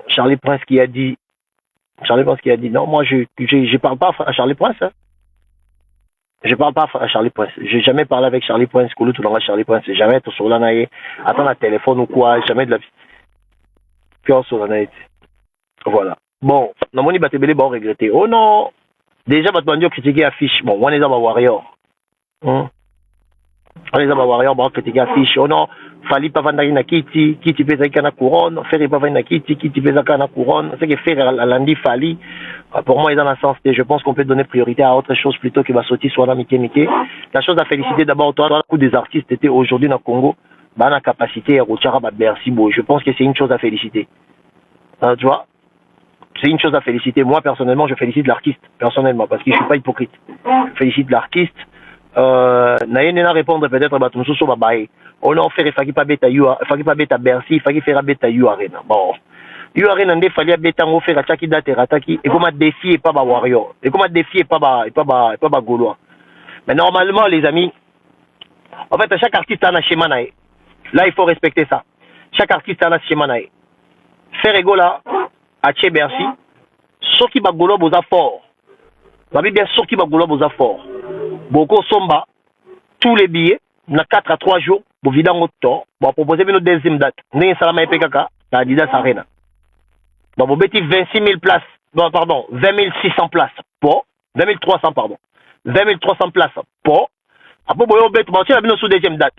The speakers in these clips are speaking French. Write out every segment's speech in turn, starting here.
Charlie Prince qui a dit, non, moi je parle pas à Charlie Prince. Hein. Je parle pas à Charlie Prince. J'ai jamais parlé avec Charlie Prince, Charlie Prince. Jamais tout sur la attends un téléphone ou quoi, jamais de la vie. Cœur sur la voilà. Bon, non, mon Batebele va regretter. Oh non! Déjà, votre bandio critiquer affiche. Bon, on est dans ma warrior. On est dans ma warrior, on critiquer affiche. Oh non, fallait pas vendre na kiti peut être na couronne, faire pas vendre na kiti peut être na couronne. C'est que faire à lundi fallait. Pour moi, il est dans le sens que je pense qu'on peut donner priorité à autre chose plutôt que va sortir soit dans Mickey. La chose à féliciter d'abord, toi, le coup des artistes était aujourd'hui dans le Congo, bah, la capacité à Rochara, merci beau. Je pense que c'est une chose à féliciter. Tu vois? C'est une chose à féliciter. Moi, personnellement, je félicite l'artiste, personnellement, parce que je ne suis pas hypocrite. Je félicite l'artiste. N'a répondre peut-être à Batumso sur Babaye. On a fait Faki pas bêta Bercy, Faki faire bêta You Arena. Bon. You Arena, il fallait bêta on faire Chaki date rataki. Et comment défier pas Warrior. Et comment défier pas Gaulois. Mais normalement, les amis, en fait, chaque artiste a un schéma. Là, il faut respecter ça. Chaque artiste a un schéma. Faire ego là. À Tché Bercy, ce qui va goulob aux afforts. Vous avez bien ce qui va goulob aux afforts. Beaucoup somba, tous les billets, na 4 à 3 jours, vous videz en temps, vous proposez une deuxième date. Nous avons salama EPKK, la Adidas Arena. Vous avez 26 000 places, non, pardon, 20 600 places pour, 20 300, pardon, 20 300 places pour, après vous avez une deuxième date.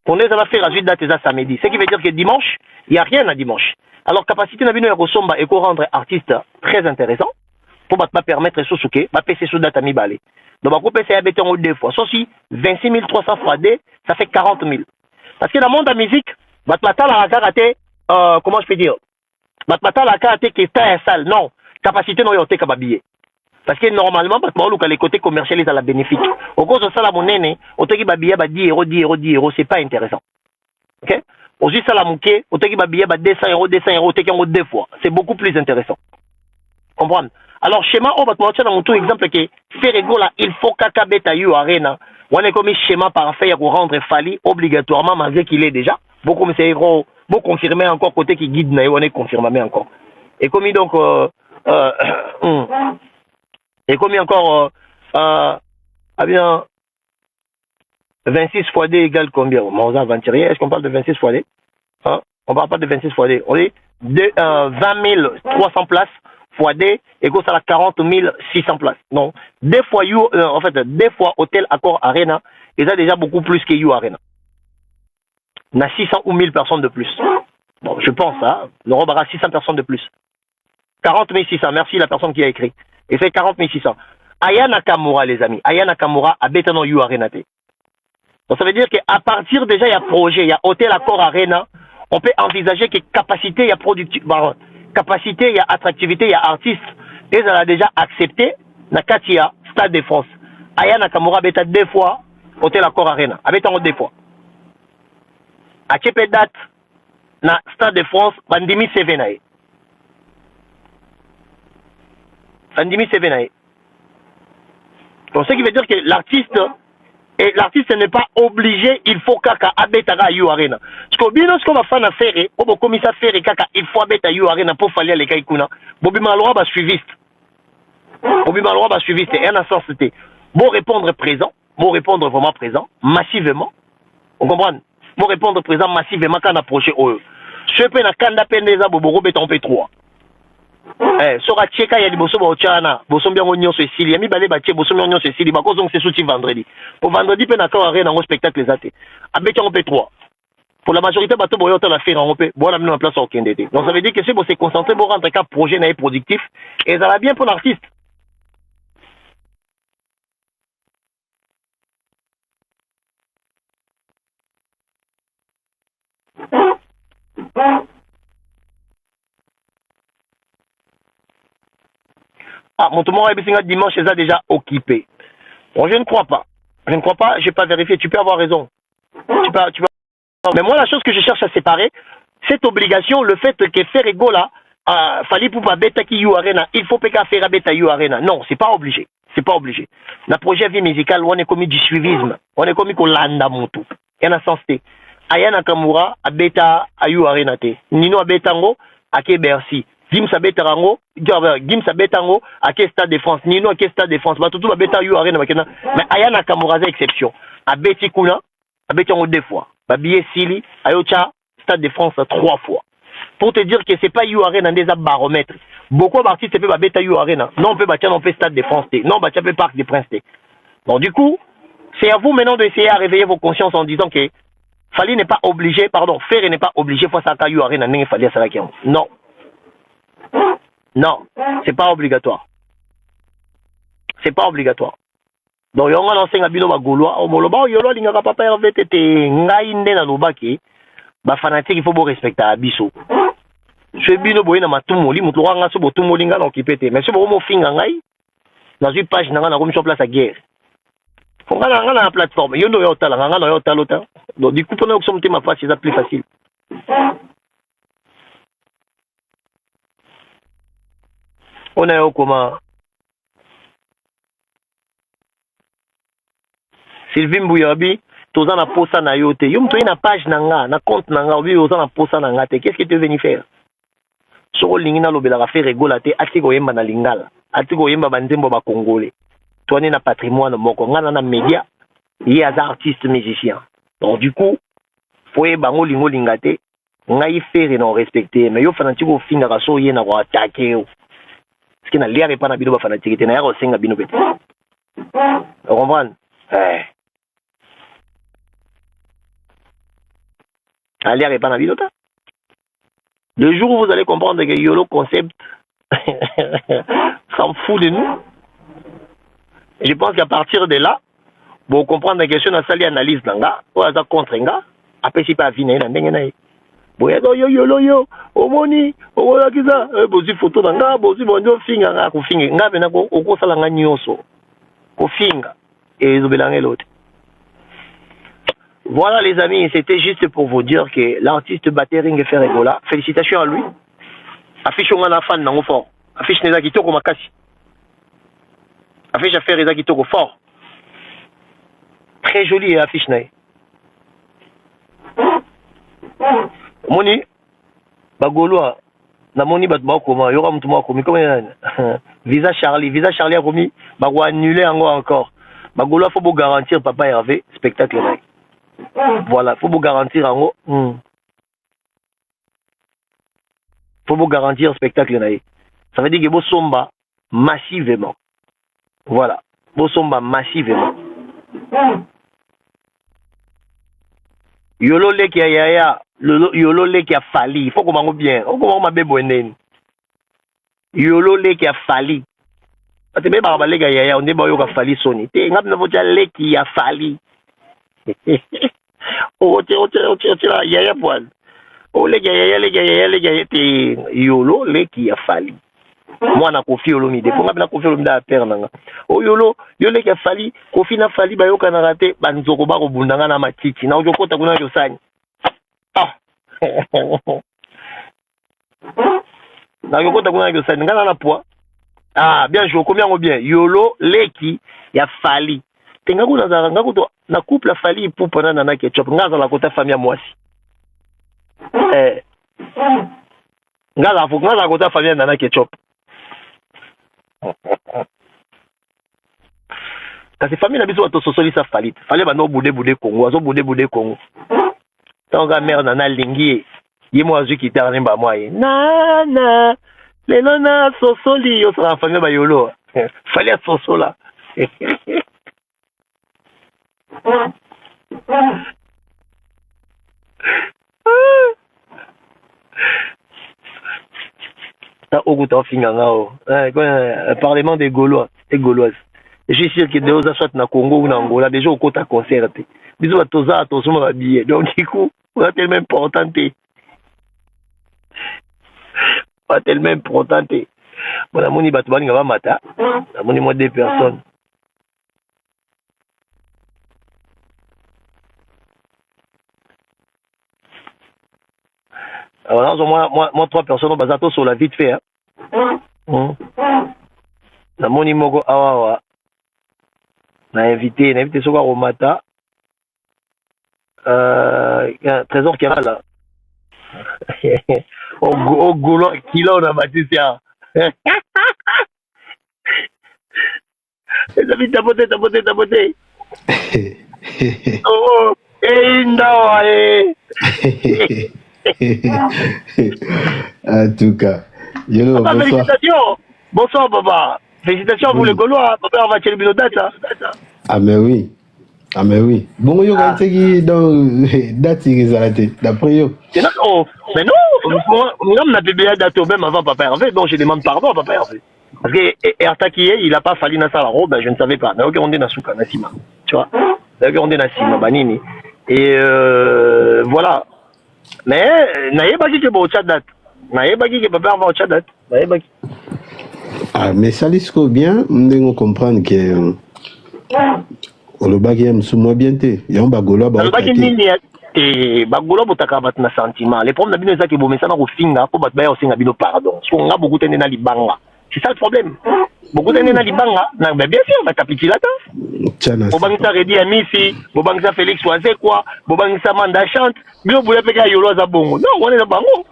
On est à la faire à la date samedi. Ce qui veut dire que dimanche, il n'y a rien à dimanche. Alors, capacité de venir au et qu'on rendre artiste très intéressant pour pas permettre ce souké, pas passer sous date à mi balé. Donc, on peut passer à deux fois. Sauf si 26 300 fois D, ça fait 40 000. Parce que dans le monde de la musique, votre la karaté, comment je peux dire, votre la karaté qui est très salle, non, capacité non yoté kababiye. Parce que normalement, parce que les côtés commerciaux à la bénéfique. Au cause de ça, la monnaie, au temps qui babiye, 10 euros, c'est pas intéressant. Ok? Aussi, ça la mouké, au temps qui babiye, 200 euros, t'es qu'en deux fois. C'est beaucoup plus intéressant. Comprendre? Alors, schéma, on va te montrer dans mon tout exemple que Ferrego là, il faut qu'Akabeta You Arena. On est comme schéma parfait pour rendre Fali obligatoirement, malgré qu'il est déjà. Beaucoup, mais c'est héros, beaucoup confirmé encore côté qui guide, on est confirmé encore. Et comme il donc, et comme il y a encore, bien, 26 fois D égale combien? On va aventurier. Est-ce qu'on parle de 26 fois D? Hein? On ne parle pas de 26 fois D. On dit 20 300 places fois D égale à 40 600 places. Donc, deux fois Hôtel Accor Arena, ils ont déjà beaucoup plus que You Arena. On a 600 ou 1000 personnes de plus. Bon, je pense, hein. L'Europe aura 600 personnes de plus. 40 600, merci la personne qui a écrit. Et c'est 40 600. Aya Nakamura, les amis. Aya Nakamura a Betano You Arena. Donc ça veut dire qu'à partir déjà, il y a projet, il y a Hôtel Accor Arena, on peut envisager que capacité, il y a capacité, il y a attractivité, il y a artiste. Et elle a déjà accepté, Nakatia, Stade de France. Aya Nakamura beta deux fois, Hôtel Accor Arena. A Betano deux fois. A Tchepé date, na Stade de France, Bandimi Sevenae. Bandimi Sevenae. Donc ce qui veut dire que l'artiste n'est pas obligé, il faut kaka abeta You Arena. Parce que bien ce qu'on va faire à faire, au commissaire faire kaka, il faut abeta You Arena pour faire les kaikuna. Bobi Malwa va suiviste. Bobi Malwa va suiviste et un sens c'était bon répondre présent, bon répondre vraiment présent, massivement. On comprend? Bon répondre présent massivement quand on approche eux. Ce peut na kanda pendeza bobo beton P3. Sora cheka ya liboso ba ochana boso mbyango nyonso esili yami bale batie boso mbyango nyonso esili ba kozong c'est souti vendredi pour vendredi pe na ka arena ngo spectacle ezate abeki ngo P3 pour la majorité bato boyo ta la faire en pe bon la en place au kendete. Donc ça veut dire que c'est bon se concentrer pour rendre un projet na productif et ça va bien pour l'artiste. Ah, mon tournoi dimanche est déjà occupé. Bon, je ne crois pas. Je ne crois pas, je n'ai pas vérifié. Tu peux avoir raison. Tu peux... Mais moi, la chose que je cherche à séparer, cette obligation, le fait que Ferrego là, fallait pour bêta qui You Arena, il faut pas faire bêta You Arena. Non, c'est pas obligé. C'est pas obligé. Dans le projet vie musical, on est commis du suivisme. On est commis qu'on landa moto. Il y a un sens. Aya Nakamura, a bêta à You Arena. Nino a bêta ngo, ake Bercy. Gims abetango, Gims abetango, ake Stade de France. Nino ake Stade de France. Batutu babeta yu arena makena. Mais ayana Kamouraza exception. Abeti kuna, abeti yango 2 fois. Babiye Sili, ayocha Stade de France 3 fois. Pour te dire que c'est pas yu arena des baromètres. Beaucoup d'artistes peuvent babeta yu arena. Non, on peut bâtir, on peut Stade de France. Non, bâtir peut Parc des Princes. Donc du coup, c'est à vous maintenant d'essayer à réveiller vos consciences en disant que Fali n'est pas obligé, pardon, Ferré n'est pas obligé face à Kayu Arena, n'est Fali à Salakian. Non. Non, c'est pas obligatoire. C'est pas obligatoire. Donc, yonga lancé ngabino magolwa, o moloba yolo lingaka papa Hervé tete ngai nde na lobaki, ba fanatique il faut bo respecter abiso. Je bino boyena matumoli, mutu nga so botumoli nga na okipete, mais so bo mo finga ngai, dans une page nga na komi sur place à guerre. On a la plateforme. Il y a un talent. Donc, du coup, pendant que ça ma face, c'est plus facile. On a eu comment Sylvie Mbouyabi, tu as un post na yote. Tu as une page nanga, na compte nanga, tu as un post nanga. Qu'est-ce que tu es venu faire? Sur le lingina, tu as fait rigolate, atiko yemba na lingala, atiko yemba banzembo ba congolais. Toi, on a patrimoine, on a un média, il y a des artistes musiciens. Donc, du coup, il faut que lingo lingate, on a fait et non respecté. Mais il faut que vous finir à soyer, on a attaqué. Parce qu'il n'y a pas de fanatique, il y a un bino. Vous comprenez? Il n'y a pas de bino. Le jour où vous allez comprendre que YOLO concept s'en fout de nous, je pense qu'à partir de là, vous comprendre la question de sali analyse nanga, ou à contre nga, après si pas viner na ndengena. Boya yo, omoni, omola kiza, bozi photo nanga, bozi bonjo finga nga ko finga, nga bena ko okosala nga nyonso. Ko finga et zobelange l'autre. Voilà les amis, c'était juste pour vous dire que l'artiste Batering fait rigola. Félicitations à lui. Affiche on a fan nango fort. Affiche neza kitoko makasi. Affiche affaire neza kitoko fort. Très jolie affiche nae. Moni bagolwa na moni bat ba koma yora mutu mako mi comme Visa Charlie a promis ba ko annuler encore. Bagolwa faut vous garantir papa Hervé spectacle nae. Voilà, faut vous garantir en haut. Faut vous garantir spectacle nae. Ça veut dire que vous somba massivement. Voilà, vous somba massivement. Yolo le qui a yaya, yolo le qui a falli. Il faut qu'on m'en bien. On commence ma bébé. Yolo le qui a falli. Parce que même par les gars yaya, on est bon qui a falli sonné. T'es ngap na votia le qui a falli. Oh tira yaya poil. Oh les gars yaya t'es yolo le qui a falli. Moi na kofi yolo mi de. Pour ngap na kofi yolo mi da père nanga. Oh yolo le qui a falli. Kofi na falli ba yo kana raté banzoko ba ko bundanga na matiti. Na ojo kota kuna yo sani. Ah. Na yo kota kuna yo sani ngana na poids. Ah bien joué, combien bien. Yolo leki ya falli. Tenga kuna za ngako to na couple falli pour pendant na ketchup. Ngaza la kota famille mwasi. Ngaza kota famille na ketchup. Kasi famille na biso to sosoli sa falit. Fallait ba no boudé Congo, azo boudé Congo. Tanga mère nana lingi ye mo azu ki tarne ba moi. Nana le nana sosoli yo sa famille ba yolo. Fallait sosola. Ta oguta finga ngao. Parlement des Gaulois et Gauloises. Je suis sûr que des soit na Congo ou na Angola déjà au côté concert. Bisous à toza attention ma billet. Donc du coup, on a tellement important. On a tellement important. Bon amoni batubani ngaba mata. Amoni moi 2 personnes. Alors moi 3 personnes basato sur la vite fait hein. Amoni moko awawa. Na invité sur au mata. Trésor qui est là. Au goulot, kilo na Batisia. Les amis, tapoter. Oh, En tout cas, Yolo, papa, bonsoir. félicitations. Bonsoir, papa. Félicitations à vous, les Gaulois. Papa, on va tirer le date, ça. Ah, mais oui. Bon, yo, quand c'est dans date, il est d'après yo. Oh, mais non, moi, on a bébé date même avant Papa Hervé, donc je demande pardon à Papa Hervé. Parce que Ertakié, il n'a pas fallu dans sa robe, ben, je ne savais pas. Mais on est dans Souka, Nassima. Tu vois? On est dans Sima, Banini. Et voilà. Mais, n'ayez pas dit que bon, au date. N'ayez pas dit que Papa Hervé au date. N'ayez pas dit. Ah, mais ça lisco bien, on doit comprendre que le bagage aime sous moi bien té. Il y a un bagolo à le bagage nini et bagolo botaka bat na sentiment. Les problèmes bino ezaki bomesa na kofinga po bat baya osinga bino pardon. So nga beaucoup tende na libanga. C'est ça le problème. Beaucoup tende na libanga, na bien sûr ba capitulata. Bobangisa Redi Amisi, bobangisa Félix Oazé quoi, bobangisa Manda Chante, bino boule peka yolo za bongo. Non, on est na bango.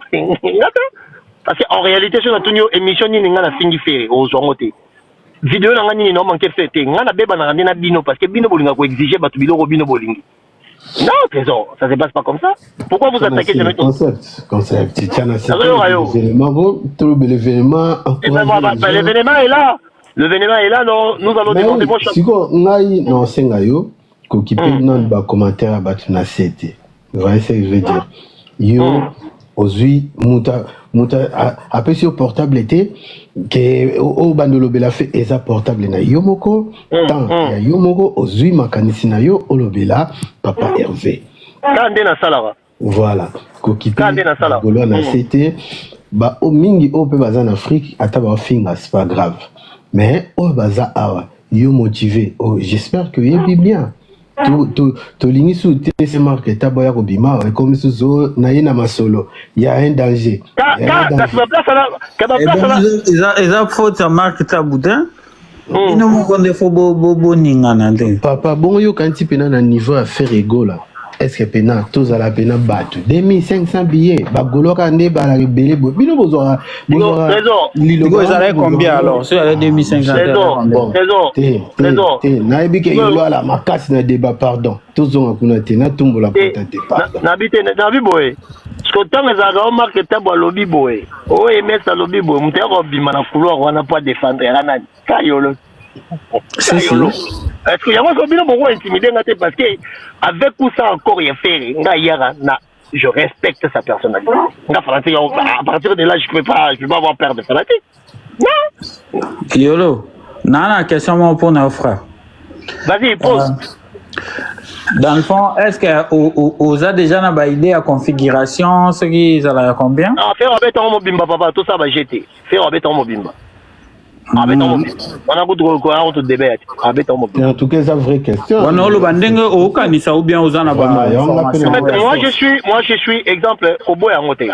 Parce qu'en réalité sur la tunyo émission ni nga na fingi fere au zongote. Vidéo na ngani no manqué fait nga na beba na ngana bino parce que bino bolinga ko exiger batu bino bino bolingi. Non, trésor, ça se passe pas comme ça. Pourquoi vous attaquez ces méthodes? Concept, l'événement, tout l'événement. L'événement est là. L'événement est là, non, nous allons demander mon si non, c'est ngayo, qui peut non ba commentaire à battre na cité. Vous voyez ce que je veux dire? Yo, aujourd'hui, après sur portable était que au bandolo bela fait eza portable na yomoko tant ya yomoko aujourd'hui makanisi na yo olobela Papa Hervé kande na salara voilà kokite golo na cité ba o mingi o pe baza en Afrique ata ba finga c'est pas grave mais o baza awa yo motivé j'espère que yebi bien to lingi sous TC marque taboya ko bima comme sous na yena masolo il y a un danger eza faute ya marque taboudin ino mokonde fo boningana te papa bon yo kanti pena na niveau à faire rigola est-ce que pena tous à la pena battu 2500 billets bagolo kande ba la rebelle bino bozora ligo ezala combien alors sur 2500 trésor na ebike yo ala makasi na débat pardon tous on kuna te na tumbo la potente pardon na biboye Skotang ezaka o marque tabo lobi boye o emesa lobi boye mutu ko bima na couloir wana pas défendre kana kayolo est-ce que yango bino beaucoup intimider ngate parce que avec tout ça encore il fait nga yara na je respecte sa personnalité nga français à partir de là je peux pas avoir peur de faire non Yolo nana question mon pour nos frères vas-y pose dans le fond est-ce que aux a déjà na ba idée à configuration ce qui ça la combien ah faire avec ton mobimba papa tout ça va jeter faire avec ton mobimba en tout cas, c'est une vraie question. Moi, je suis exemple au boy en côté.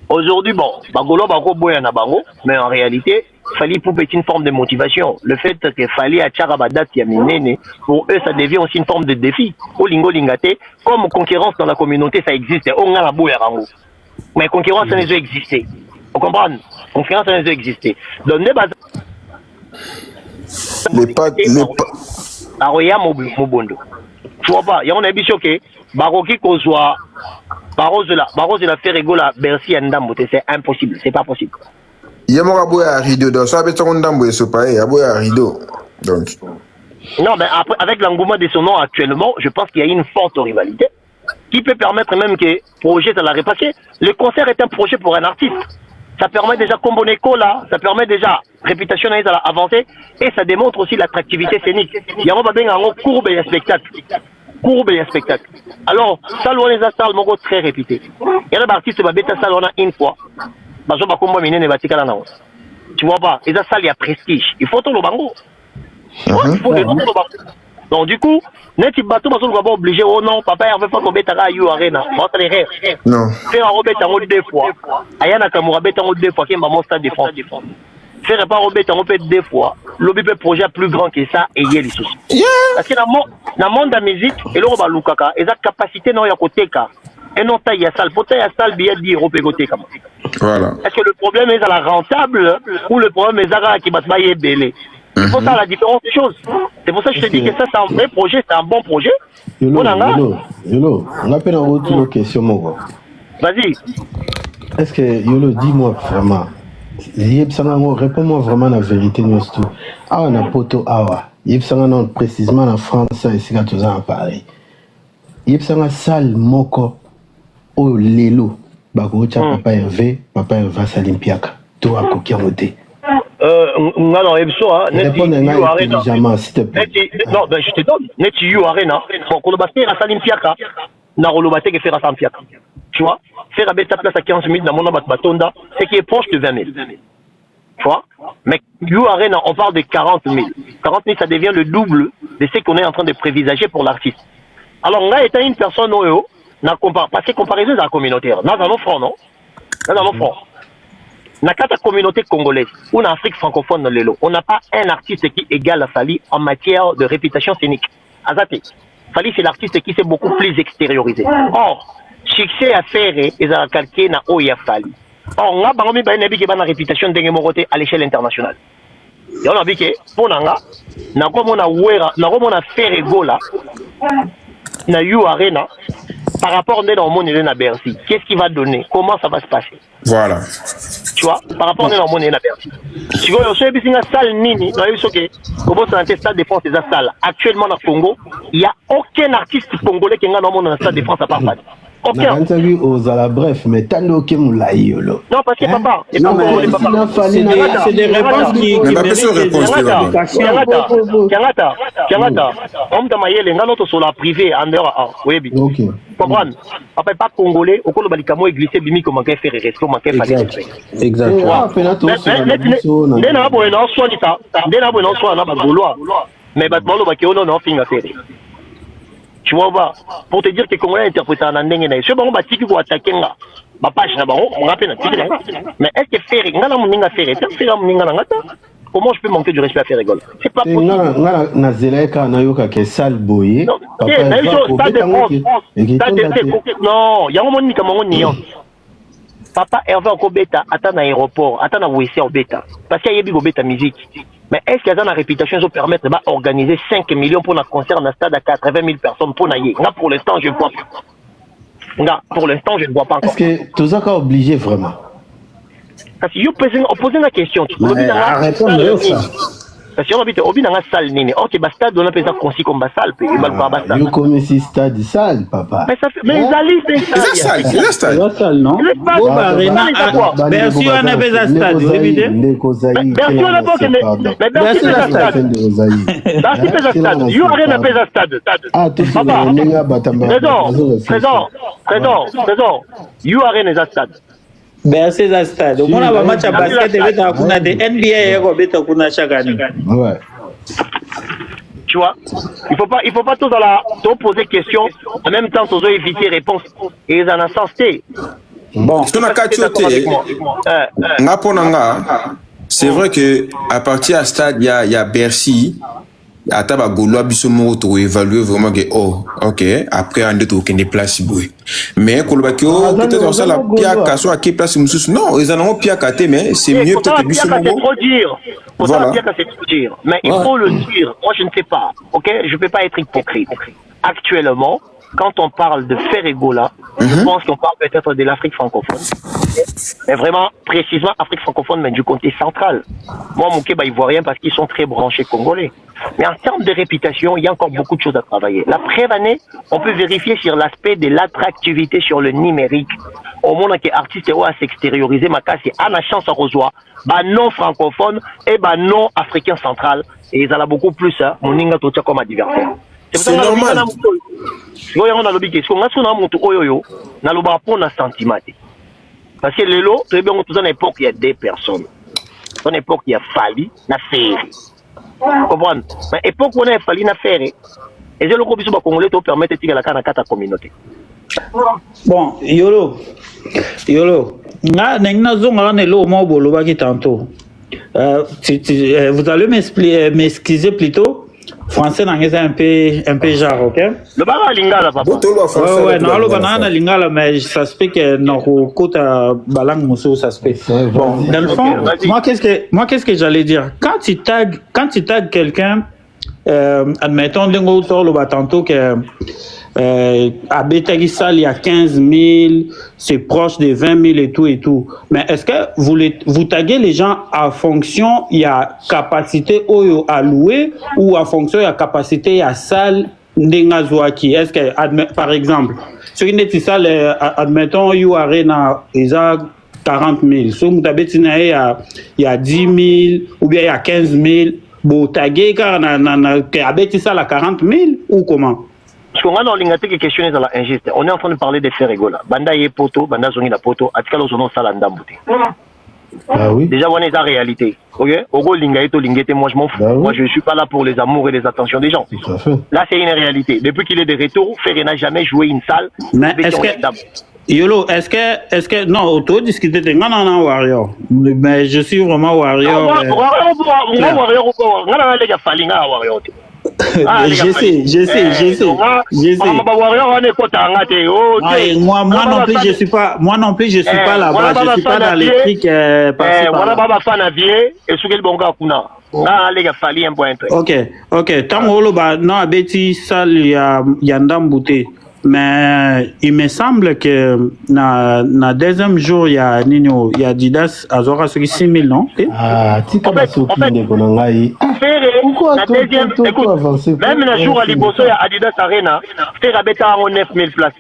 Aujourd'hui, bon, Bagolo Bako boy na bango, mais en réalité, fallait pour une forme de motivation. Le fait qu'il fallait à Tcharabadat Yaminene, pour eux, ça devient aussi une forme de défi. Au lingo lingate, comme concurrence dans la communauté, ça existe. On a la boue rango. Mais concurrence, ça n'a jamais existé. Vous comprenez? Concurrence, ça n'a jamais existé. Donc, les pas. Aroya Mobondo. Tu vois pas, il y a un habit choqué. Baroki Kozwa, Barose la fait rigoler à Bercy et Ndambote. C'est impossible, c'est pas possible. Il y a mon aboué à rideau, donc ça va être un Ndambote, c'est pas aboué à rideau. Donc. Non, mais après, avec l'engouement de son nom actuellement, je pense qu'il y a une forte rivalité qui peut permettre même que le projet de la repasser. Le concert est un projet pour un artiste. Ça permet déjà Komboneko là, ça permet déjà réputation à avancer et ça démontre aussi l'attractivité scénique. Il y a un courbe et un spectacle. Courbe et un spectacle. Alors, ça loin les salles mon très réputé. Il y a des artistes qui va ça une fois. Tu vois pas, et ça il y a prestige. Il faut tout le bango. Il faut le bango. Donc du coup, net bateau va obligé oh non papa il veut pas qu'on bête à you arena montre les rêves non faire un robet en deux fois ayana kamura bête en deux fois qui m'a montré défense faire pas robet en fait deux fois lobby peut projet plus grand que ça et y les soucis parce que dans monde de musique et le roba lukaka et sa capacité non ya koteka Et non, taille à salle. Pour taille à salle, billet 10 euros pégoté comme Voilà. Est-ce que le problème est à la rentable ou le problème est à la qui va se belé? C'est pour ça la différence des choses. C'est pour ça que je te dis que ça, c'est un vrai projet, c'est un bon projet. Yolo, on appelle un retour question, mon gars. Vas-y. Est-ce que, Yolo, dis-moi vraiment, réponds-moi vraiment la vérité, nous tout. Ah, on a poto awa. Yepsanga précisément en France, ici, quand tu en parles. Yepsanga salle moko, oh, lelo, bagocha, papa Hervé Salimpiaka. To a kokiamote. Non, Réponds-moi intelligemment, s'il te plaît. Non, ben je te donne. Neti You Arena. Bon, qu'on le basse à Salimpiaka. Na rolobate que faire à Salimpiaka. Tu vois, faire à bête place à 15 000 dans mon batonda, c'est qui est proche de 20 000. Tu vois, mais You Arena, on parle de 40 000. 40 000, ça devient le double de ce qu'on est en train de prévisager pour l'artiste. Alors, on a été une personne, parce que comparaison à la communauté, nous allons front, non? Nous allons front. Dans la communauté congolaise ou en Afrique francophone, on n'a pas un artiste qui égale à Fali en matière de réputation scénique. Azate. Fali, c'est l'artiste qui s'est beaucoup plus extériorisé. Or, succès à faire, ils ont calqué na Oya Fali. Or, on a une réputation de à l'échelle internationale. Et on a vu que, pour Nanga, on a fait Regola, na You Arena, par rapport à monde à Bercy. Qu'est-ce qui va donner? Comment ça va se passer? Voilà. Tu vois, par rapport à monde à Bercy. Tu vois, si on a une salle Nini, comment ça stade de France, c'est salle. Actuellement, dans le Congo, il n'y a aucun artiste congolais qui a dans le stade de France à part Fali. Aucun. Bref, mais t'as le Yolo. Non, parce que papa, c'est des réponses qui Kiangata, on m'a dit les gens sur la privée en dehors. Oui, bien. Comprendre. Après, pas congolais, au col balikamo est glissé bimi comme un faire resto, man fait faire. Exactement. Mais battement ba ke non finga faire. Tu vois pas, pour te dire que Congolais interprète en andeng na ce bon batiki ko attaquer nga ba page na bango on rappelle mais est-ce que faire ngana muninga faire faire muninga na ngata comment je peux manquer du respect à faire rigole c'est pas possible na zeleka na yoka ke sal boye papa non yango moni kamango nion papa Hervé Okobeta ata na aéroport ata na WC Obeta parce qu'il y a yebi Obeta musique. Mais est-ce qu'il y a une réputation qui permettre d'organiser 5 millions pour un concert dans un stade à 80 000 personnes pour naïe? Pour l'instant, je ne vois pas. Pour l'instant, je ne vois pas encore. Est-ce que tu es obligé vraiment? Parce que je pose la question. Arrêtons de ça. Parce que on habite au dans la salle nini. Or que stade on appelle ça concis comme salle puis il va pas basta. Yo comme si stade salle papa. Mais ça fait mais Zali c'est ça. C'est salle non? Bon arena Bercy on appelle ça stade, évidemment. Bercy on appelle mais Bercy c'est stade. Bercy c'est stade. You arena appelle ça stade. Ah tu Présent. You arena c'est stade. Bercy c'est stade. On a un match à basket avec kuna de NBA yako beta kuna chaque année. Ouais. Tu vois, il faut pas tous poser question en même temps tous éviter réponse et ils en ont sensé. Bon, c'est vrai que à partir à stade il y a Bercy à taba golo bisomo to évaluer vraiment que oh OK après on doit aucune place boué mais kolobakio peut-être on ça la piaka soit qui place mususu non ils en ont piaka mais c'est mieux peut-être bisomo c'est trop dur voilà piaka c'est trop dur mais il faut le dire moi je ne sais pas OK je peux pas être hypocrite actuellement quand on parle de Ferregola, je pense qu'on parle peut-être de l'Afrique francophone. Mais vraiment, précisément, Afrique francophone, mais du côté central. Moi, mon Kéba, ils voient rien parce qu'ils sont très branchés congolais. Mais en termes de réputation, il y a encore beaucoup de choses à travailler. La preuve année, on peut vérifier sur l'aspect de l'attractivité sur le numérique. Au monde qui est artiste à s'extérioriser, ma casse, c'est à la chance à rejoindre, non francophone et non africain central. Et ils en ont beaucoup plus, mon ninga tout comme adversaire. C'est normal. Parce que le lot, très bien, dans l'époque, il y a des personnes. Dans l'époque, il y a Fali, na Ferré. Vous comprenez? Mais l'époque où on a Fali, na Ferré, et c'est le groupe qui Congolais te permettre de tirer la canne à la communauté. Bon, Yolo, na zonga ne lo mo bolo ba ki tantôt. Vous allez m'excuser plutôt. français n'angé un peu genre, ok? Le baba lingala papa. Ouais, non, le banana lingala, mais ça se fait que non, côté balang muso, ça se fait. Bon, dans le fond, moi qu'est-ce que j'allais dire? Quand tu tags quelqu'un, admettons d'un autre le tantôt que à Betagissal, il y a 15 000, c'est proche des 20 000 et tout. Mais est-ce que vous taguez les gens à fonction, il y a capacité à louer ou à fonction, il y a capacité à salle d'Engazouaki? Est-ce que, par exemple, sur une salle, admettons, il y a arena, ils ont 40 000. Sur une il y a 10 000 ou bien il y a 15 000. Bon, taguer car à Betagissal à 40 000 ou comment? Parce qu'on a dans l'ingate qui questionne dans la injuste. On est en train de parler des faits rigola. Banda yé poto, banda zongi la poto, atika lo zono salanda mbouté. Ah oui. Déjà, on est dans la réalité. Ok? Ogo lingaito, lingete, moi je m'en fous. Bah oui. Moi je ne suis pas là pour les amours et les attentions des gens. Tout à fait. Là, c'est une réalité. Depuis qu'il est de retour, Ferré n'a jamais joué une salle. Mais est-ce que. Yolo, est-ce que. Non, auto discuter de non, Warrior. Mais je suis vraiment Warrior. Warrior. Je sais. Moi non plus je suis pas là-bas, je suis pas dans les trucs OK, tant non abeti sal ya ndambouté. Mais il me semble que na deuxième jour il y a Adidas azora sur 6 000 non? Ah, tu peux pas s'occuper de Konangai. Pourquoi même le jour à Liboso, il y a Adidas Arena, c'est rabeta en 9 000 places.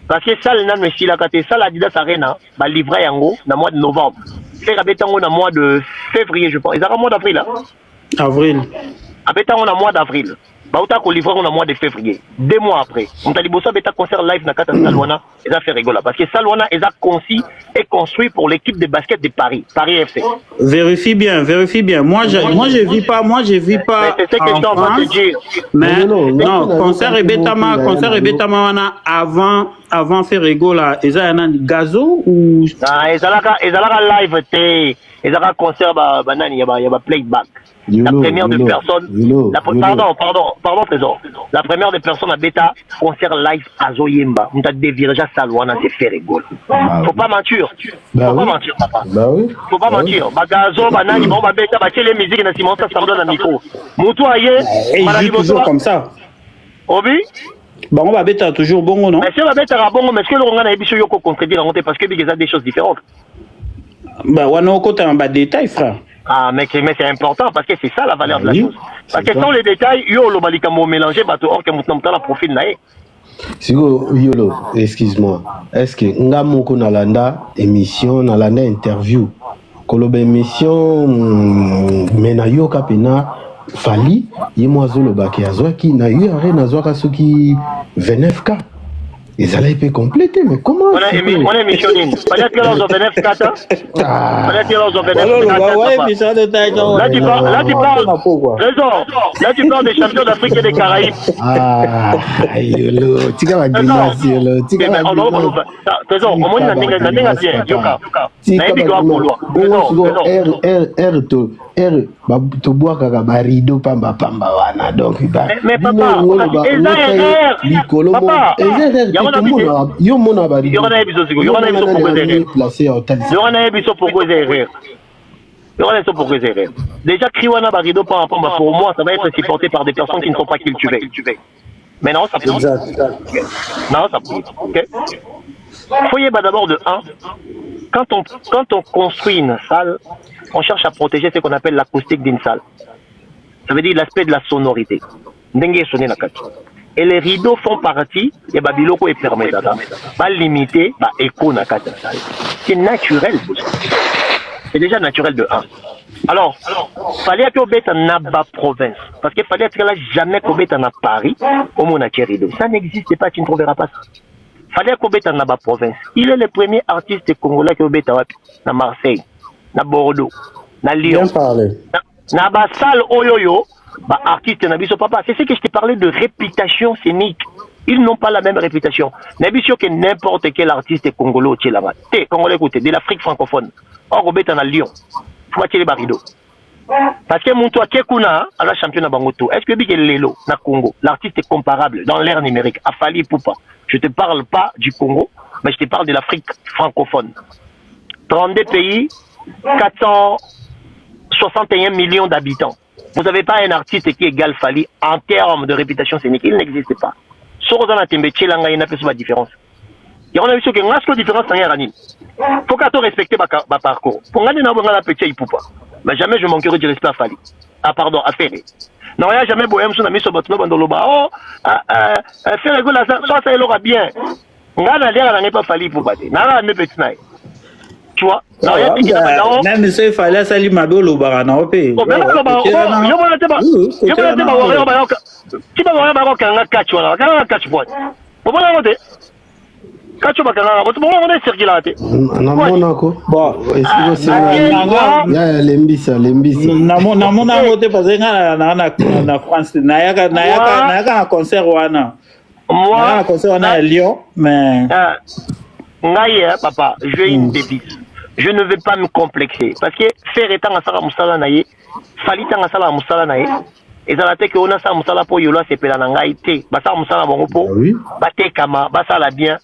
Parce que ça, le si la carte, ça, l'Adidas Arena, va livrer en haut, dans le mois de novembre. C'est rabeta en haut, dans le mois de février, je pense. Ils ont un mois d'avril, là. Avril. Abeta en mois d'avril. Bah, autant qu'on livre en mois de février. 2 mois après. On t'a Liboso, beta concert live, dans Kata Salwana, ils ont fait rigoler. Parce que Salwana, ils ont conçu et construit pour l'équipe de basket de Paris. Paris FC. Vérifie bien. Moi, je vis pas mais c'est ce que je t'en train de dire. Mais non, concert et Betama, avant faire rigoler, ils ont un gazo ou. Ah, ils ont live, ils ont concert, il y a playback. La première de personnes. Pardon, Trésor. La première de personnes à Beta, concert live à Zoyemba. On t'a dévirgé à Salwana, c'est fait rigoler. Faut pas mentir. Faut pas mentir, papa. Faut pas mentir. Bagazo, banani, bon, Beta, les musiques, na Simon, ça semble dans le micro. Moutou aïe. Il joue toujours comme ça. Obi? Bon, on va Beta toujours bon, non? Mais si on va Beta bon, mais est-ce que l'on a ébiché Yoko contredire parce que il y a des choses différentes? Bah, on a côté en bas détail, frère. Ah, mais c'est important parce que c'est ça la valeur de la chose. Parce que sans les détails, le balikamo mélangé, or que mon la profil nae. Sigo Yolo, excuse-moi. Est-ce que Ngamoko Nalanda émission, Nalanda interview, Kolobe émission, Menayo Kapena, Fali, Yemwazo le Baki Azwaki, Nayu Are Nazwaka Suki 29K. Ils allaient pas compléter, mais comment? On est missionné. Peut-être que l'on a 29K. Peut-être que l'on a 29K. Là, tu parles des champions d'Afrique et des Caraïbes. Ah, Yolo, tu vas dire Yolo. Trésor, au moins, il y a bien. Yoka. To bois kaka barido pamba wana donc mais papa yo mona barido yo na ebiso pour causer erreur. Déjà Kriwana barido pamba pour moi ça va être supporté par des personnes qui ne sont pas cultivées. Mais non, ça peut. Non, ça peut. OK. Foyer d'abord de 1. Quand on construit une salle, on cherche à protéger ce qu'on appelle l'acoustique d'une salle. Ça veut dire l'aspect de la sonorité. Et les rideaux font partie, et Babiloko est permis pas limiter, écho na salle. C'est naturel. C'est déjà naturel de 1. Alors, fallait que Obeta n'a pas province. Parce qu'il fallait que là jamais qu'Obeta n'a Paris, au Monaco rideau. Ça n'existe pas, tu ne trouveras pas ça. Fallait qu'Obeta n'a pas province. Il est le premier artiste congolais qui Obeta à Marseille, à Bordeaux, à Lyon. Na ba salle oyoyo, artiste na biso papa. C'est ce que je t'ai parlé de réputation scénique. Ils n'ont pas la même réputation. N'abisio que n'importe quel artiste congolais au Tchelama. Congolais écoutez, de l'Afrique francophone. Or Obeta na Lyon. Faut attirer les baridos. Parce que mon toit Kekuna, à la championne à Bangoto, est-ce que Big Lelo, na Congo, l'artiste est comparable dans l'ère numérique à Fali Poupa? Je ne te parle pas du Congo, mais je te parle de l'Afrique francophone. 32 pays, 461 millions d'habitants. Vous n'avez pas un artiste qui égale Fali en termes de réputation scénique. Il n'existe pas. Sauf dans la Tembéché, il n'y a pas de différence. Et on a vu que la différence, c'est rien. Il faut qu'on respecte ma parcours. Pour gagner dans la petite Poupa. Mais jamais je manquerai de respect à Fali. Ah, pardon, à Ferré. Non, il n'y a jamais bohème sur la mise sur votre nom dans le bas. Oh, faire rigoler ça, ça l'aura bien. On a l'air à pas Fali pour battre. N'a pas petit naï. Tu vois? Non, il y a des gens. Même si il fallait salir ma belle au barana au pays. Oh, mais là, tu vas voir, tu vas voir, un catch, voilà. Un catch point. Vous voyez, regardez. Catch, vous voyez, circulate. Namonako. Bon, est-ce que c'est lembisa. Namona voté parce que na France, na concert wana. Moi, concert wana à Lyon, mais papa, j'ai une devise. Je ne vais pas me complexer parce que faire étant à Sala Moussala naïe, Fali tant à Sala Moussala naïe, et dans la tête que on a ça Moussala pour Yola c'est pelanangaïté, basa Moussala bongopo, bate kama, basa la bien.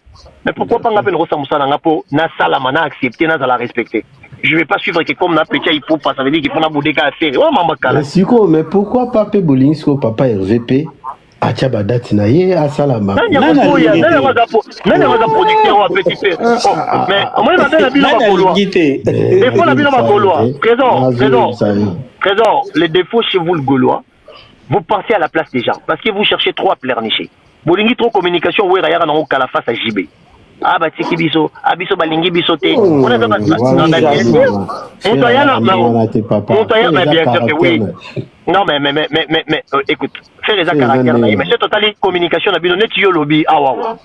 Mais pourquoi pas n'appeler Rosa Moussala ngapo, na sala mana accepter, na la respecter. Je vais pas suivre que comme na petit il faut pas, ça veut dire qu'il faut na bouder qu'à faire. Oh maman kala. Mais pourquoi pas Pé Bolinsko, papa RVP? Achaba date na ye asalama. Il y a un producteur à petit peu. Mais moi je m'appelle la ville de Gaulois. Il faut la ville de Gaulois. Trésor, les défauts chez vous le Gaulois, vous pensez à la place des gens parce que vous cherchez trop à pleurnicher. Vous n'avez trop communication, vous avez un la face à JB. Ah bah c'est qui biso, abiso balingi biso te. On a pas mais bien sûr que oui. Non mais écoute, faire les caractères mais c'est totalement communication na bino net yo lobby awa.